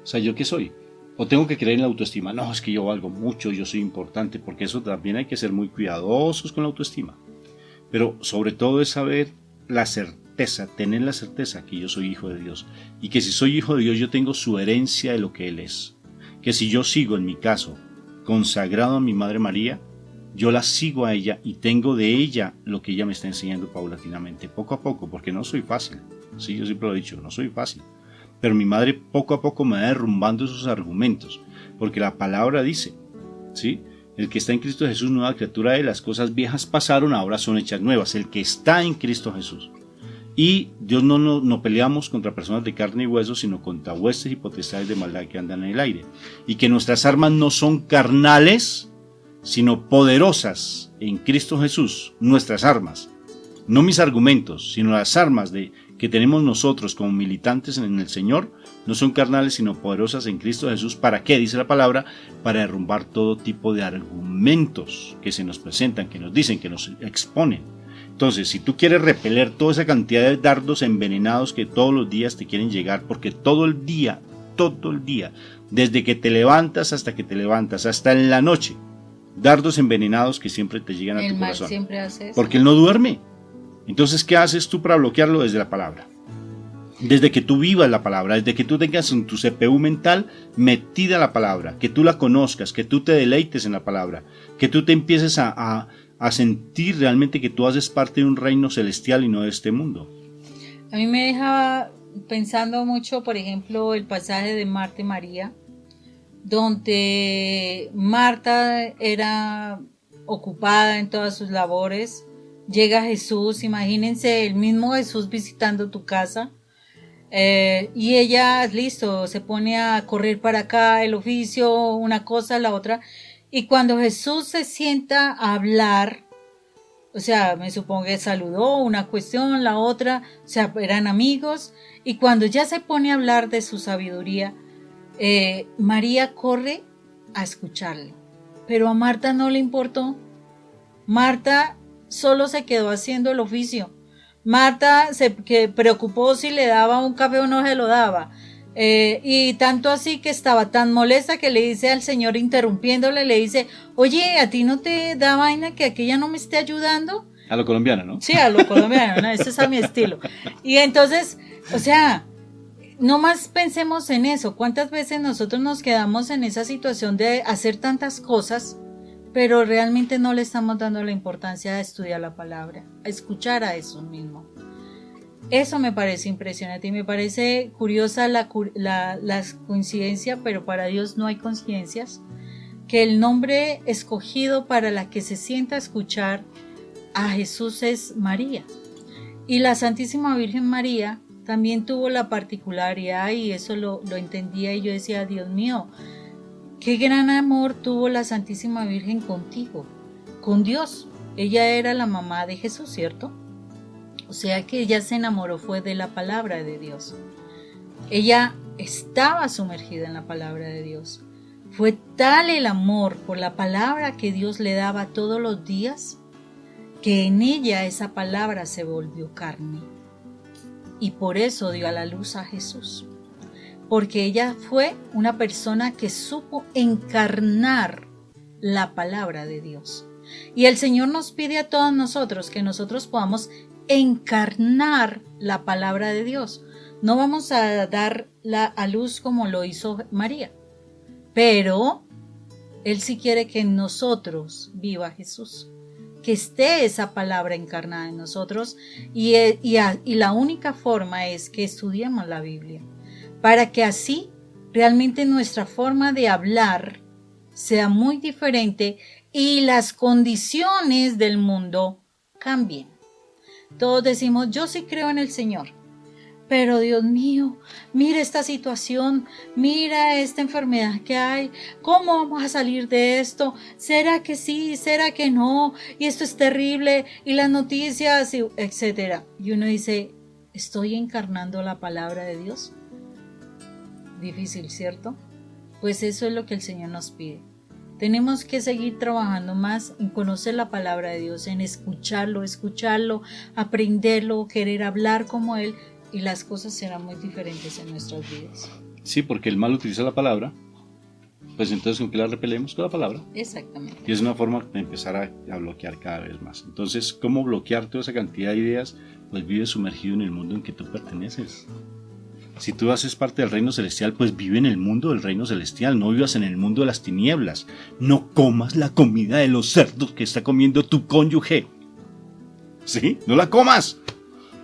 A: O sea, ¿yo qué soy? O tengo que creer en la autoestima. No, es que yo valgo mucho, yo soy importante, porque eso también hay que ser muy cuidadosos con la autoestima. Pero sobre todo es saber la certeza, tener la certeza que yo soy hijo de Dios. Y que si soy hijo de Dios, yo tengo su herencia de lo que Él es. Que si yo sigo, en mi caso, consagrado a mi Madre María, yo la sigo a ella y tengo de ella lo que ella me está enseñando paulatinamente, poco a poco, porque no soy fácil. Sí, yo siempre lo he dicho, no soy fácil. Pero mi madre poco a poco me va derrumbando esos argumentos, porque la palabra dice, ¿sí? El que está en Cristo Jesús, nueva criatura de las cosas viejas pasaron, ahora son hechas nuevas. El que está en Cristo Jesús. Y Dios no peleamos contra personas de carne y hueso, sino contra huestes y potestades de maldad que andan en el aire. Y que nuestras armas no son carnales, sino poderosas en Cristo Jesús. Nuestras armas. No mis argumentos, sino las armas que tenemos nosotros como militantes en el Señor, no son carnales sino poderosas en Cristo Jesús. ¿Para qué? Dice la palabra, para derrumbar todo tipo de argumentos que se nos presentan, que nos dicen, que nos exponen. Entonces, si tú quieres repeler toda esa cantidad de dardos envenenados que todos los días te quieren llegar, porque todo el día, desde que te levantas hasta que te levantas, hasta en la noche, dardos envenenados que siempre te llegan a tu corazón.
C: Siempre hace eso.
A: Porque Él no duerme. Entonces, ¿qué haces tú para bloquearlo? Desde la palabra. Desde que tú vivas la palabra, desde que tú tengas en tu CPU mental metida la palabra, que tú la conozcas, que tú te deleites en la palabra, que tú te empieces a sentir realmente que tú haces parte de un reino celestial y no de este mundo.
C: A mí me dejaba pensando mucho, por ejemplo, el pasaje de Marta y María, donde Marta era ocupada en todas sus labores. Llega Jesús, imagínense el mismo Jesús visitando tu casa, y ella, listo, se pone a correr para acá, el oficio, una cosa, la otra, y cuando Jesús se sienta a hablar, o sea, me supongo que saludó, una cuestión, la otra, o sea, eran amigos, y cuando ya se pone a hablar de su sabiduría, María corre a escucharle, pero a Marta no le importó. Marta solo se quedó haciendo el oficio. Marta se preocupó si le daba un café o no se lo daba. Y tanto así que estaba tan molesta que le dice al Señor, interrumpiéndole, le dice, oye, ¿a ti no te da vaina que aquella no me esté ayudando?
A: A lo colombiano, ¿no?
C: Sí, a lo colombiano, ¿no? Ese es a mi estilo. Y entonces, o sea, no más pensemos en eso. ¿Cuántas veces nosotros nos quedamos en esa situación de hacer tantas cosas, pero realmente no le estamos dando la importancia de estudiar la palabra, a escuchar a eso mismo? Eso me parece impresionante y me parece curiosa la coincidencia, pero para Dios no hay coincidencias, que el nombre escogido para la que se sienta a escuchar a Jesús es María. Y la Santísima Virgen María también tuvo la particularidad, y eso lo entendía, y yo decía, Dios mío, qué gran amor tuvo la Santísima Virgen contigo, con Dios. Ella era la mamá de Jesús, ¿cierto? O sea que ella se enamoró fue de la palabra de Dios. Ella estaba sumergida en la palabra de Dios. Fue tal el amor por la palabra que Dios le daba todos los días, que en ella esa palabra se volvió carne. Y por eso dio a la luz a Jesús. Porque ella fue una persona que supo encarnar la palabra de Dios. Y el Señor nos pide a todos nosotros que nosotros podamos encarnar la palabra de Dios. No vamos a dar a luz como lo hizo María, pero Él sí quiere que en nosotros viva Jesús, que esté esa palabra encarnada en nosotros, y la única forma es que estudiemos la Biblia, para que así realmente nuestra forma de hablar sea muy diferente y las condiciones del mundo cambien. Todos decimos, yo sí creo en el Señor, pero Dios mío, mira esta situación, mira esta enfermedad que hay, ¿cómo vamos a salir de esto? ¿Será que sí? ¿Será que no? Y esto es terrible, y las noticias, etcétera. Y uno dice, ¿estoy encarnando la palabra de Dios? Difícil, ¿cierto? Pues eso es lo que el Señor nos pide. Tenemos que seguir trabajando más en conocer la palabra de Dios, en escucharlo, aprenderlo, querer hablar como Él, y las cosas serán muy diferentes en nuestras vidas.
A: Sí, porque el mal utiliza la palabra, pues entonces ¿con qué la repelemos? Con la palabra.
C: Exactamente.
A: Y es una forma de empezar a bloquear cada vez más. Entonces, ¿cómo bloquear toda esa cantidad de ideas? Pues vive sumergido en el mundo en que tú perteneces. Si tú haces parte del reino celestial, pues vive en el mundo del reino celestial, no vivas en el mundo de las tinieblas. No comas la comida de los cerdos que está comiendo tu cónyuge. ¿Sí? No la comas.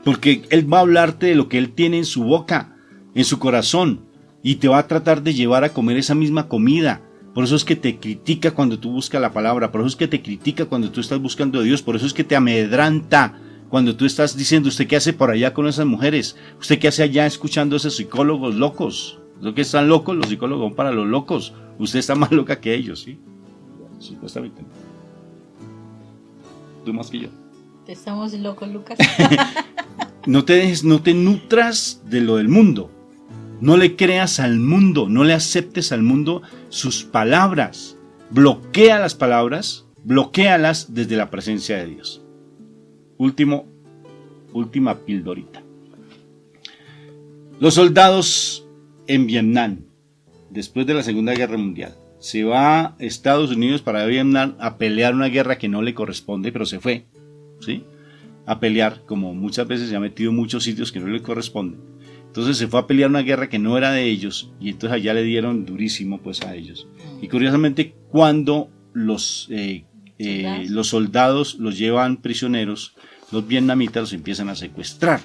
A: Porque él va a hablarte de lo que él tiene en su boca, en su corazón, y te va a tratar de llevar a comer esa misma comida. Por eso es que te critica cuando tú buscas la palabra, por eso es que te critica cuando tú estás buscando a Dios, por eso es que te amedranta cuando tú estás diciendo, ¿usted qué hace por allá con esas mujeres? ¿Usted qué hace allá escuchando a esos psicólogos locos? Los que están locos, los psicólogos son para los locos. Usted está más loca que ellos, ¿sí? Supuestamente. Tú más que yo.
C: Estamos locos, Lucas.
A: No te nutras de lo del mundo. No le creas al mundo, no le aceptes al mundo sus palabras. Bloquea las palabras, bloquéalas desde la presencia de Dios. Última pildorita. Los soldados en Vietnam, después de la Segunda Guerra Mundial, se va a Estados Unidos para Vietnam a pelear una guerra que no le corresponde, pero se fue, ¿sí? A pelear, como muchas veces se ha metido en muchos sitios que no le corresponden. Entonces se fue a pelear una guerra que no era de ellos, y entonces allá le dieron durísimo pues a ellos. Y curiosamente, cuando los soldados los llevan prisioneros, los vietnamitas los empiezan a secuestrar.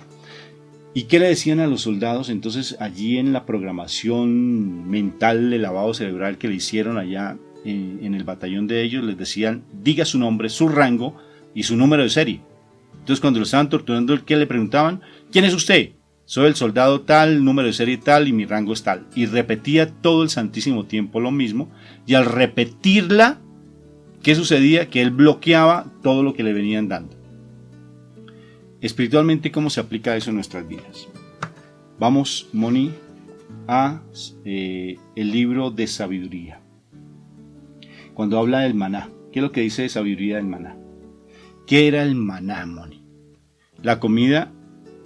A: ¿Y qué le decían a los soldados? Entonces allí en la programación mental de lavado cerebral que le hicieron allá en el batallón de ellos, les decían, diga su nombre, su rango y su número de serie. Entonces cuando lo estaban torturando, ¿qué le preguntaban? ¿Quién es usted? Soy el soldado tal, número de serie tal y mi rango es tal. Y repetía todo el santísimo tiempo lo mismo, y al repetirla, ¿qué sucedía? Que él bloqueaba todo lo que le venían dando. Espiritualmente, ¿cómo se aplica eso en nuestras vidas? Vamos, Moni, a el libro de sabiduría. Cuando habla del maná, ¿qué es lo que dice de sabiduría del maná? ¿Qué era el maná, Moni? La comida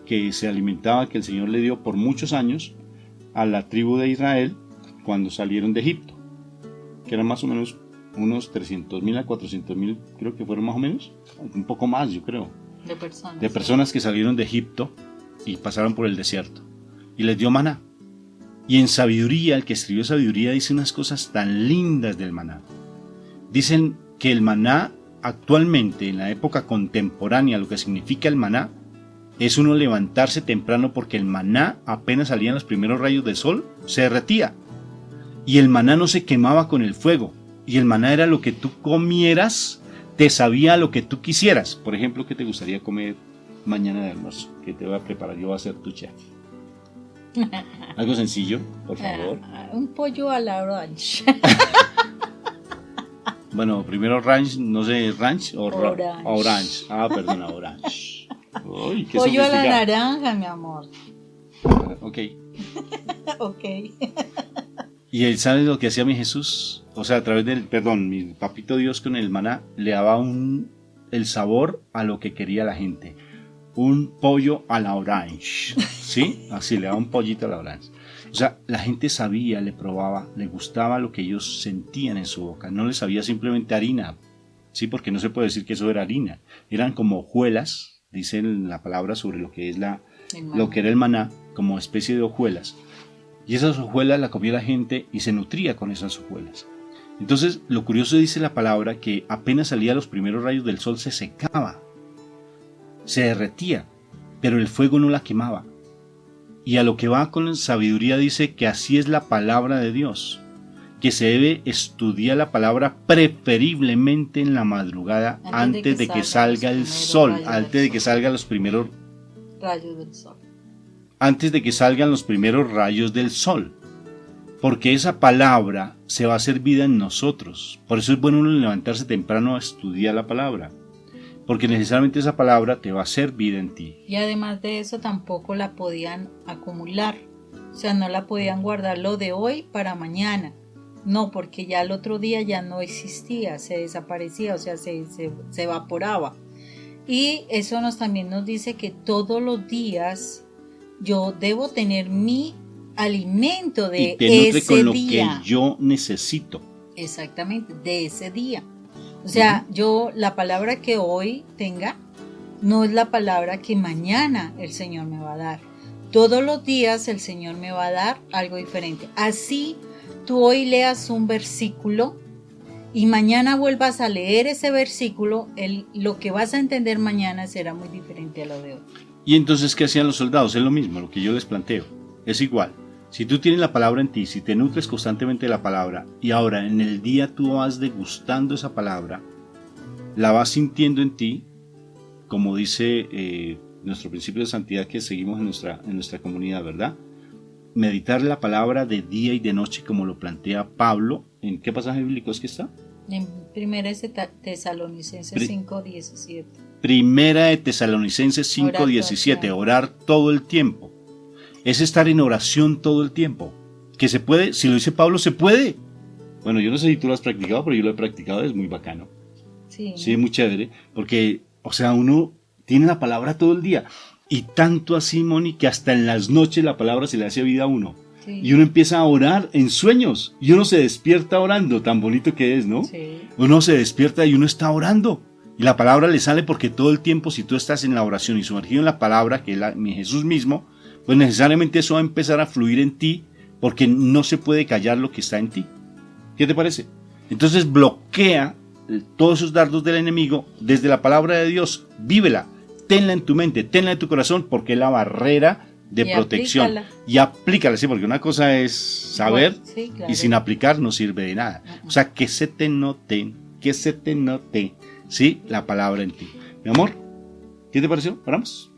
A: que se alimentaba, que el Señor le dio por muchos años a la tribu de Israel cuando salieron de Egipto, que eran más o menos unos 300,000 a 400,000, creo que fueron más o menos, un poco más yo creo, de personas que salieron de Egipto y pasaron por el desierto, y les dio maná. Y en sabiduría, el que escribió sabiduría dice unas cosas tan lindas del maná. Dicen que el maná actualmente, en la época contemporánea, lo que significa el maná es uno levantarse temprano, porque el maná, apenas salían los primeros rayos del sol, se derretía. Y el maná no se quemaba con el fuego. Y el maná era lo que tú comieras, te sabía lo que tú quisieras. Por ejemplo, ¿qué te gustaría comer mañana de almuerzo? ¿Qué te voy a preparar? Yo voy a ser tu chef. Algo sencillo, por favor.
C: Un pollo a la orange.
A: Bueno, primero ranch, no sé, ranch o
C: orange.
A: Ah, perdona, orange. Uy, qué
C: pollo a la
A: sofisticado.
C: naranja, mi amor.
A: Ok.
C: Ok.
A: Y él sabe lo que hacía mi Jesús. O sea, a través mi papito Dios con el maná le daba el sabor a lo que quería la gente. Un pollo a la orange. ¿Sí? Así, le daba un pollito a la orange. O sea, la gente sabía, le probaba, le gustaba lo que ellos sentían en su boca. No les sabía simplemente harina. Sí, porque no se puede decir que eso era harina. Eran como hojuelas, dicen la palabra sobre lo que es lo que era el maná, como especie de hojuelas. Y esas hojuelas la comía la gente y se nutría con esas hojuelas. Entonces, lo curioso dice la palabra que apenas salía los primeros rayos del sol se secaba, se derretía, pero el fuego no la quemaba. Y a lo que va con la sabiduría dice que así es la palabra de Dios, que se debe estudiar la palabra preferiblemente en la madrugada antes de que salga el sol, antes de que salgan los primeros
C: rayos del sol.
A: antes de que salgan los primeros rayos del sol. Porque esa palabra se va a hacer vida en nosotros. Por eso es bueno uno levantarse temprano a estudiar la palabra. Porque necesariamente esa palabra te va a hacer vida en ti.
C: Y además de eso tampoco la podían acumular. O sea, no la podían guardar lo de hoy para mañana. No, porque ya el otro día ya no existía, se desaparecía, o sea, se evaporaba. Y eso también nos dice que todos los días yo debo tener mi alimento de
A: y te nutre
C: ese
A: con lo
C: día.
A: que yo necesito.
C: Exactamente, de ese día. O sea, la palabra que hoy tenga no es la palabra que mañana el Señor me va a dar. Todos los días el Señor me va a dar algo diferente. Así tú hoy leas un versículo y mañana vuelvas a leer ese versículo, lo que vas a entender mañana será muy diferente a lo de hoy.
A: Y entonces, ¿qué hacían los soldados? Es lo mismo, lo que yo les planteo. Es igual. Si tú tienes la palabra en ti, si te nutres constantemente de la palabra, y ahora en el día tú vas degustando esa palabra, la vas sintiendo en ti, como dice nuestro principio de santidad que seguimos en nuestra comunidad, ¿verdad? Meditar la palabra de día y de noche, como lo plantea Pablo. ¿En qué pasaje bíblico es que está?
C: En 1 Tesalonicenses 5:17.
A: Primera de Tesalonicenses 5:17, orar todo el tiempo. Es estar en oración todo el tiempo. Que se puede, si lo dice Pablo, se puede. Bueno, yo no sé si tú lo has practicado, pero yo lo he practicado, es muy bacano. Sí, muy chévere, porque, o sea, uno tiene la palabra todo el día. Y tanto así, Moni, que hasta en las noches la palabra se le hace vida a uno. Sí. Y uno empieza a orar en sueños. Y uno se despierta orando, tan bonito que es, ¿no? Sí. Uno se despierta y uno está orando. Y la palabra le sale porque todo el tiempo, si tú estás en la oración y sumergido en la palabra, que es mi Jesús mismo, pues necesariamente eso va a empezar a fluir en ti, porque no se puede callar lo que está en ti. ¿Qué te parece? Entonces bloquea todos esos dardos del enemigo desde la palabra de Dios. Vívela, tenla en tu mente, tenla en tu corazón, porque es la barrera de protección. Y aplícala, sí, porque una cosa es saber, bueno, sí, claro, y sin aplicar no sirve de nada. O sea, que se te note, sí, la palabra en ti. Mi amor, ¿qué te pareció? ¿Oramos?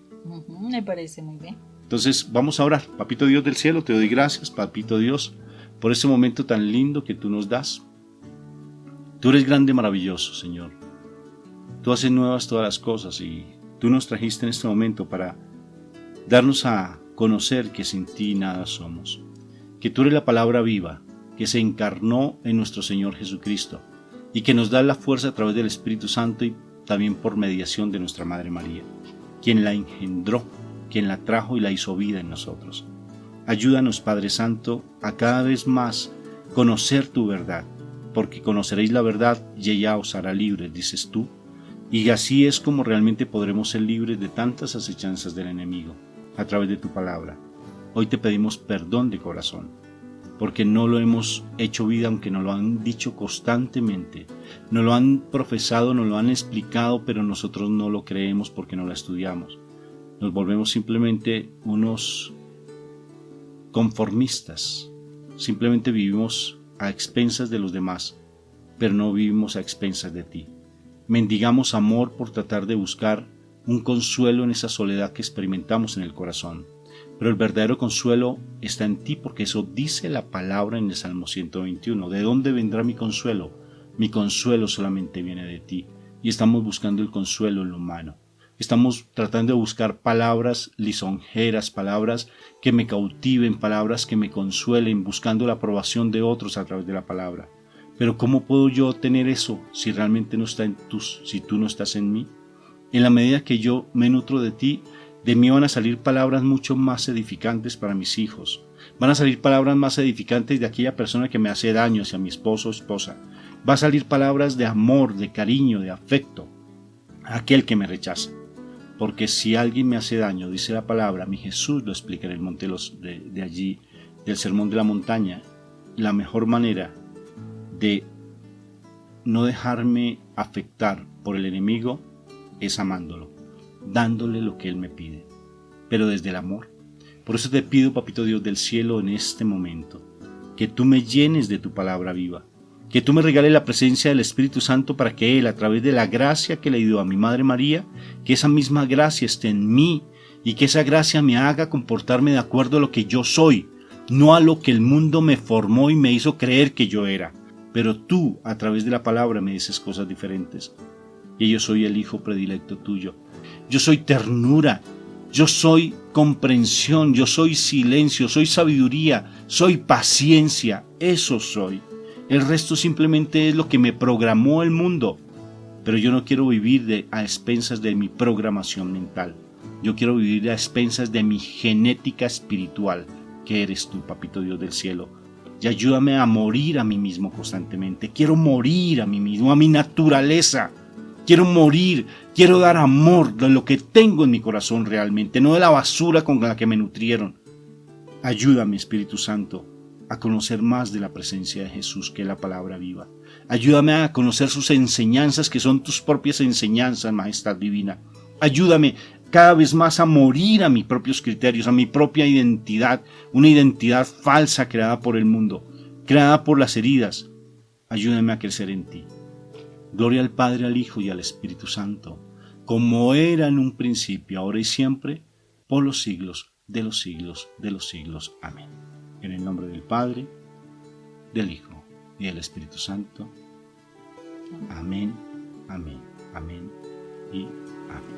C: Me parece muy bien.
A: Entonces vamos a orar. Papito Dios del cielo, te doy gracias, Papito Dios, por este momento tan lindo que tú nos das. Tú eres grande y maravilloso, Señor. Tú haces nuevas todas las cosas y tú nos trajiste en este momento para darnos a conocer que sin ti nada somos. Que tú eres la palabra viva que se encarnó en nuestro Señor Jesucristo y que nos da la fuerza a través del Espíritu Santo y también por mediación de nuestra Madre María, quien la engendró, quien la trajo y la hizo vida en nosotros. Ayúdanos, Padre Santo, a cada vez más conocer tu verdad, porque conoceréis la verdad y ella os hará libres, dices tú, y así es como realmente podremos ser libres de tantas acechanzas del enemigo, a través de tu palabra. Hoy te pedimos perdón de corazón, porque no lo hemos hecho vida, aunque nos lo han dicho constantemente, nos lo han profesado, nos lo han explicado, pero nosotros no lo creemos porque no lo estudiamos. Nos volvemos simplemente unos conformistas, simplemente vivimos a expensas de los demás, pero no vivimos a expensas de ti. Mendigamos amor por tratar de buscar un consuelo en esa soledad que experimentamos en el corazón, pero el verdadero consuelo está en ti, porque eso dice la palabra en el Salmo 121. ¿De dónde vendrá mi consuelo? Mi consuelo solamente viene de ti, y estamos buscando el consuelo en lo humano. Estamos tratando de buscar palabras lisonjeras, palabras que me cautiven, palabras que me consuelen, buscando la aprobación de otros a través de la palabra. Pero ¿cómo puedo yo tener eso si realmente no está en si tú no estás en mí? En la medida que yo me nutro de ti, de mí van a salir palabras mucho más edificantes para mis hijos. Van a salir palabras más edificantes de aquella persona que me hace daño, hacia mi esposo o esposa. Va a salir palabras de amor, de cariño, de afecto a aquel que me rechaza. Porque si alguien me hace daño, dice la palabra, mi Jesús lo explica en el monte de allí, del sermón de la montaña, la mejor manera de no dejarme afectar por el enemigo es amándolo, dándole lo que él me pide, pero desde el amor. Por eso te pido, Papito Dios del cielo, en este momento, que tú me llenes de tu palabra viva, que tú me regales la presencia del Espíritu Santo para que Él, a través de la gracia que le dio a mi Madre María, que esa misma gracia esté en mí y que esa gracia me haga comportarme de acuerdo a lo que yo soy, no a lo que el mundo me formó y me hizo creer que yo era. Pero tú, a través de la palabra, me dices cosas diferentes. Y yo soy el hijo predilecto tuyo. Yo soy ternura, yo soy comprensión, yo soy silencio, soy sabiduría, soy paciencia. Eso soy. El resto simplemente es lo que me programó el mundo. Pero yo no quiero vivir a expensas de mi programación mental. Yo quiero vivir a expensas de mi genética espiritual, que eres tú, Papito Dios del cielo. Y ayúdame a morir a mí mismo constantemente. Quiero morir a mí mismo, a mi naturaleza. Quiero morir, quiero dar amor de lo que tengo en mi corazón realmente, no de la basura con la que me nutrieron. Ayúdame, Espíritu Santo, a conocer más de la presencia de Jesús, que es la palabra viva. Ayúdame a conocer sus enseñanzas, que son tus propias enseñanzas, Majestad Divina. Ayúdame cada vez más a morir a mis propios criterios, a mi propia identidad, una identidad falsa creada por el mundo, creada por las heridas. Ayúdame a crecer en ti. Gloria al Padre, al Hijo y al Espíritu Santo, como era en un principio, ahora y siempre, por los siglos de los siglos de los siglos. Amén. En el nombre del Padre, del Hijo y del Espíritu Santo. Amén, amén, amén y amén.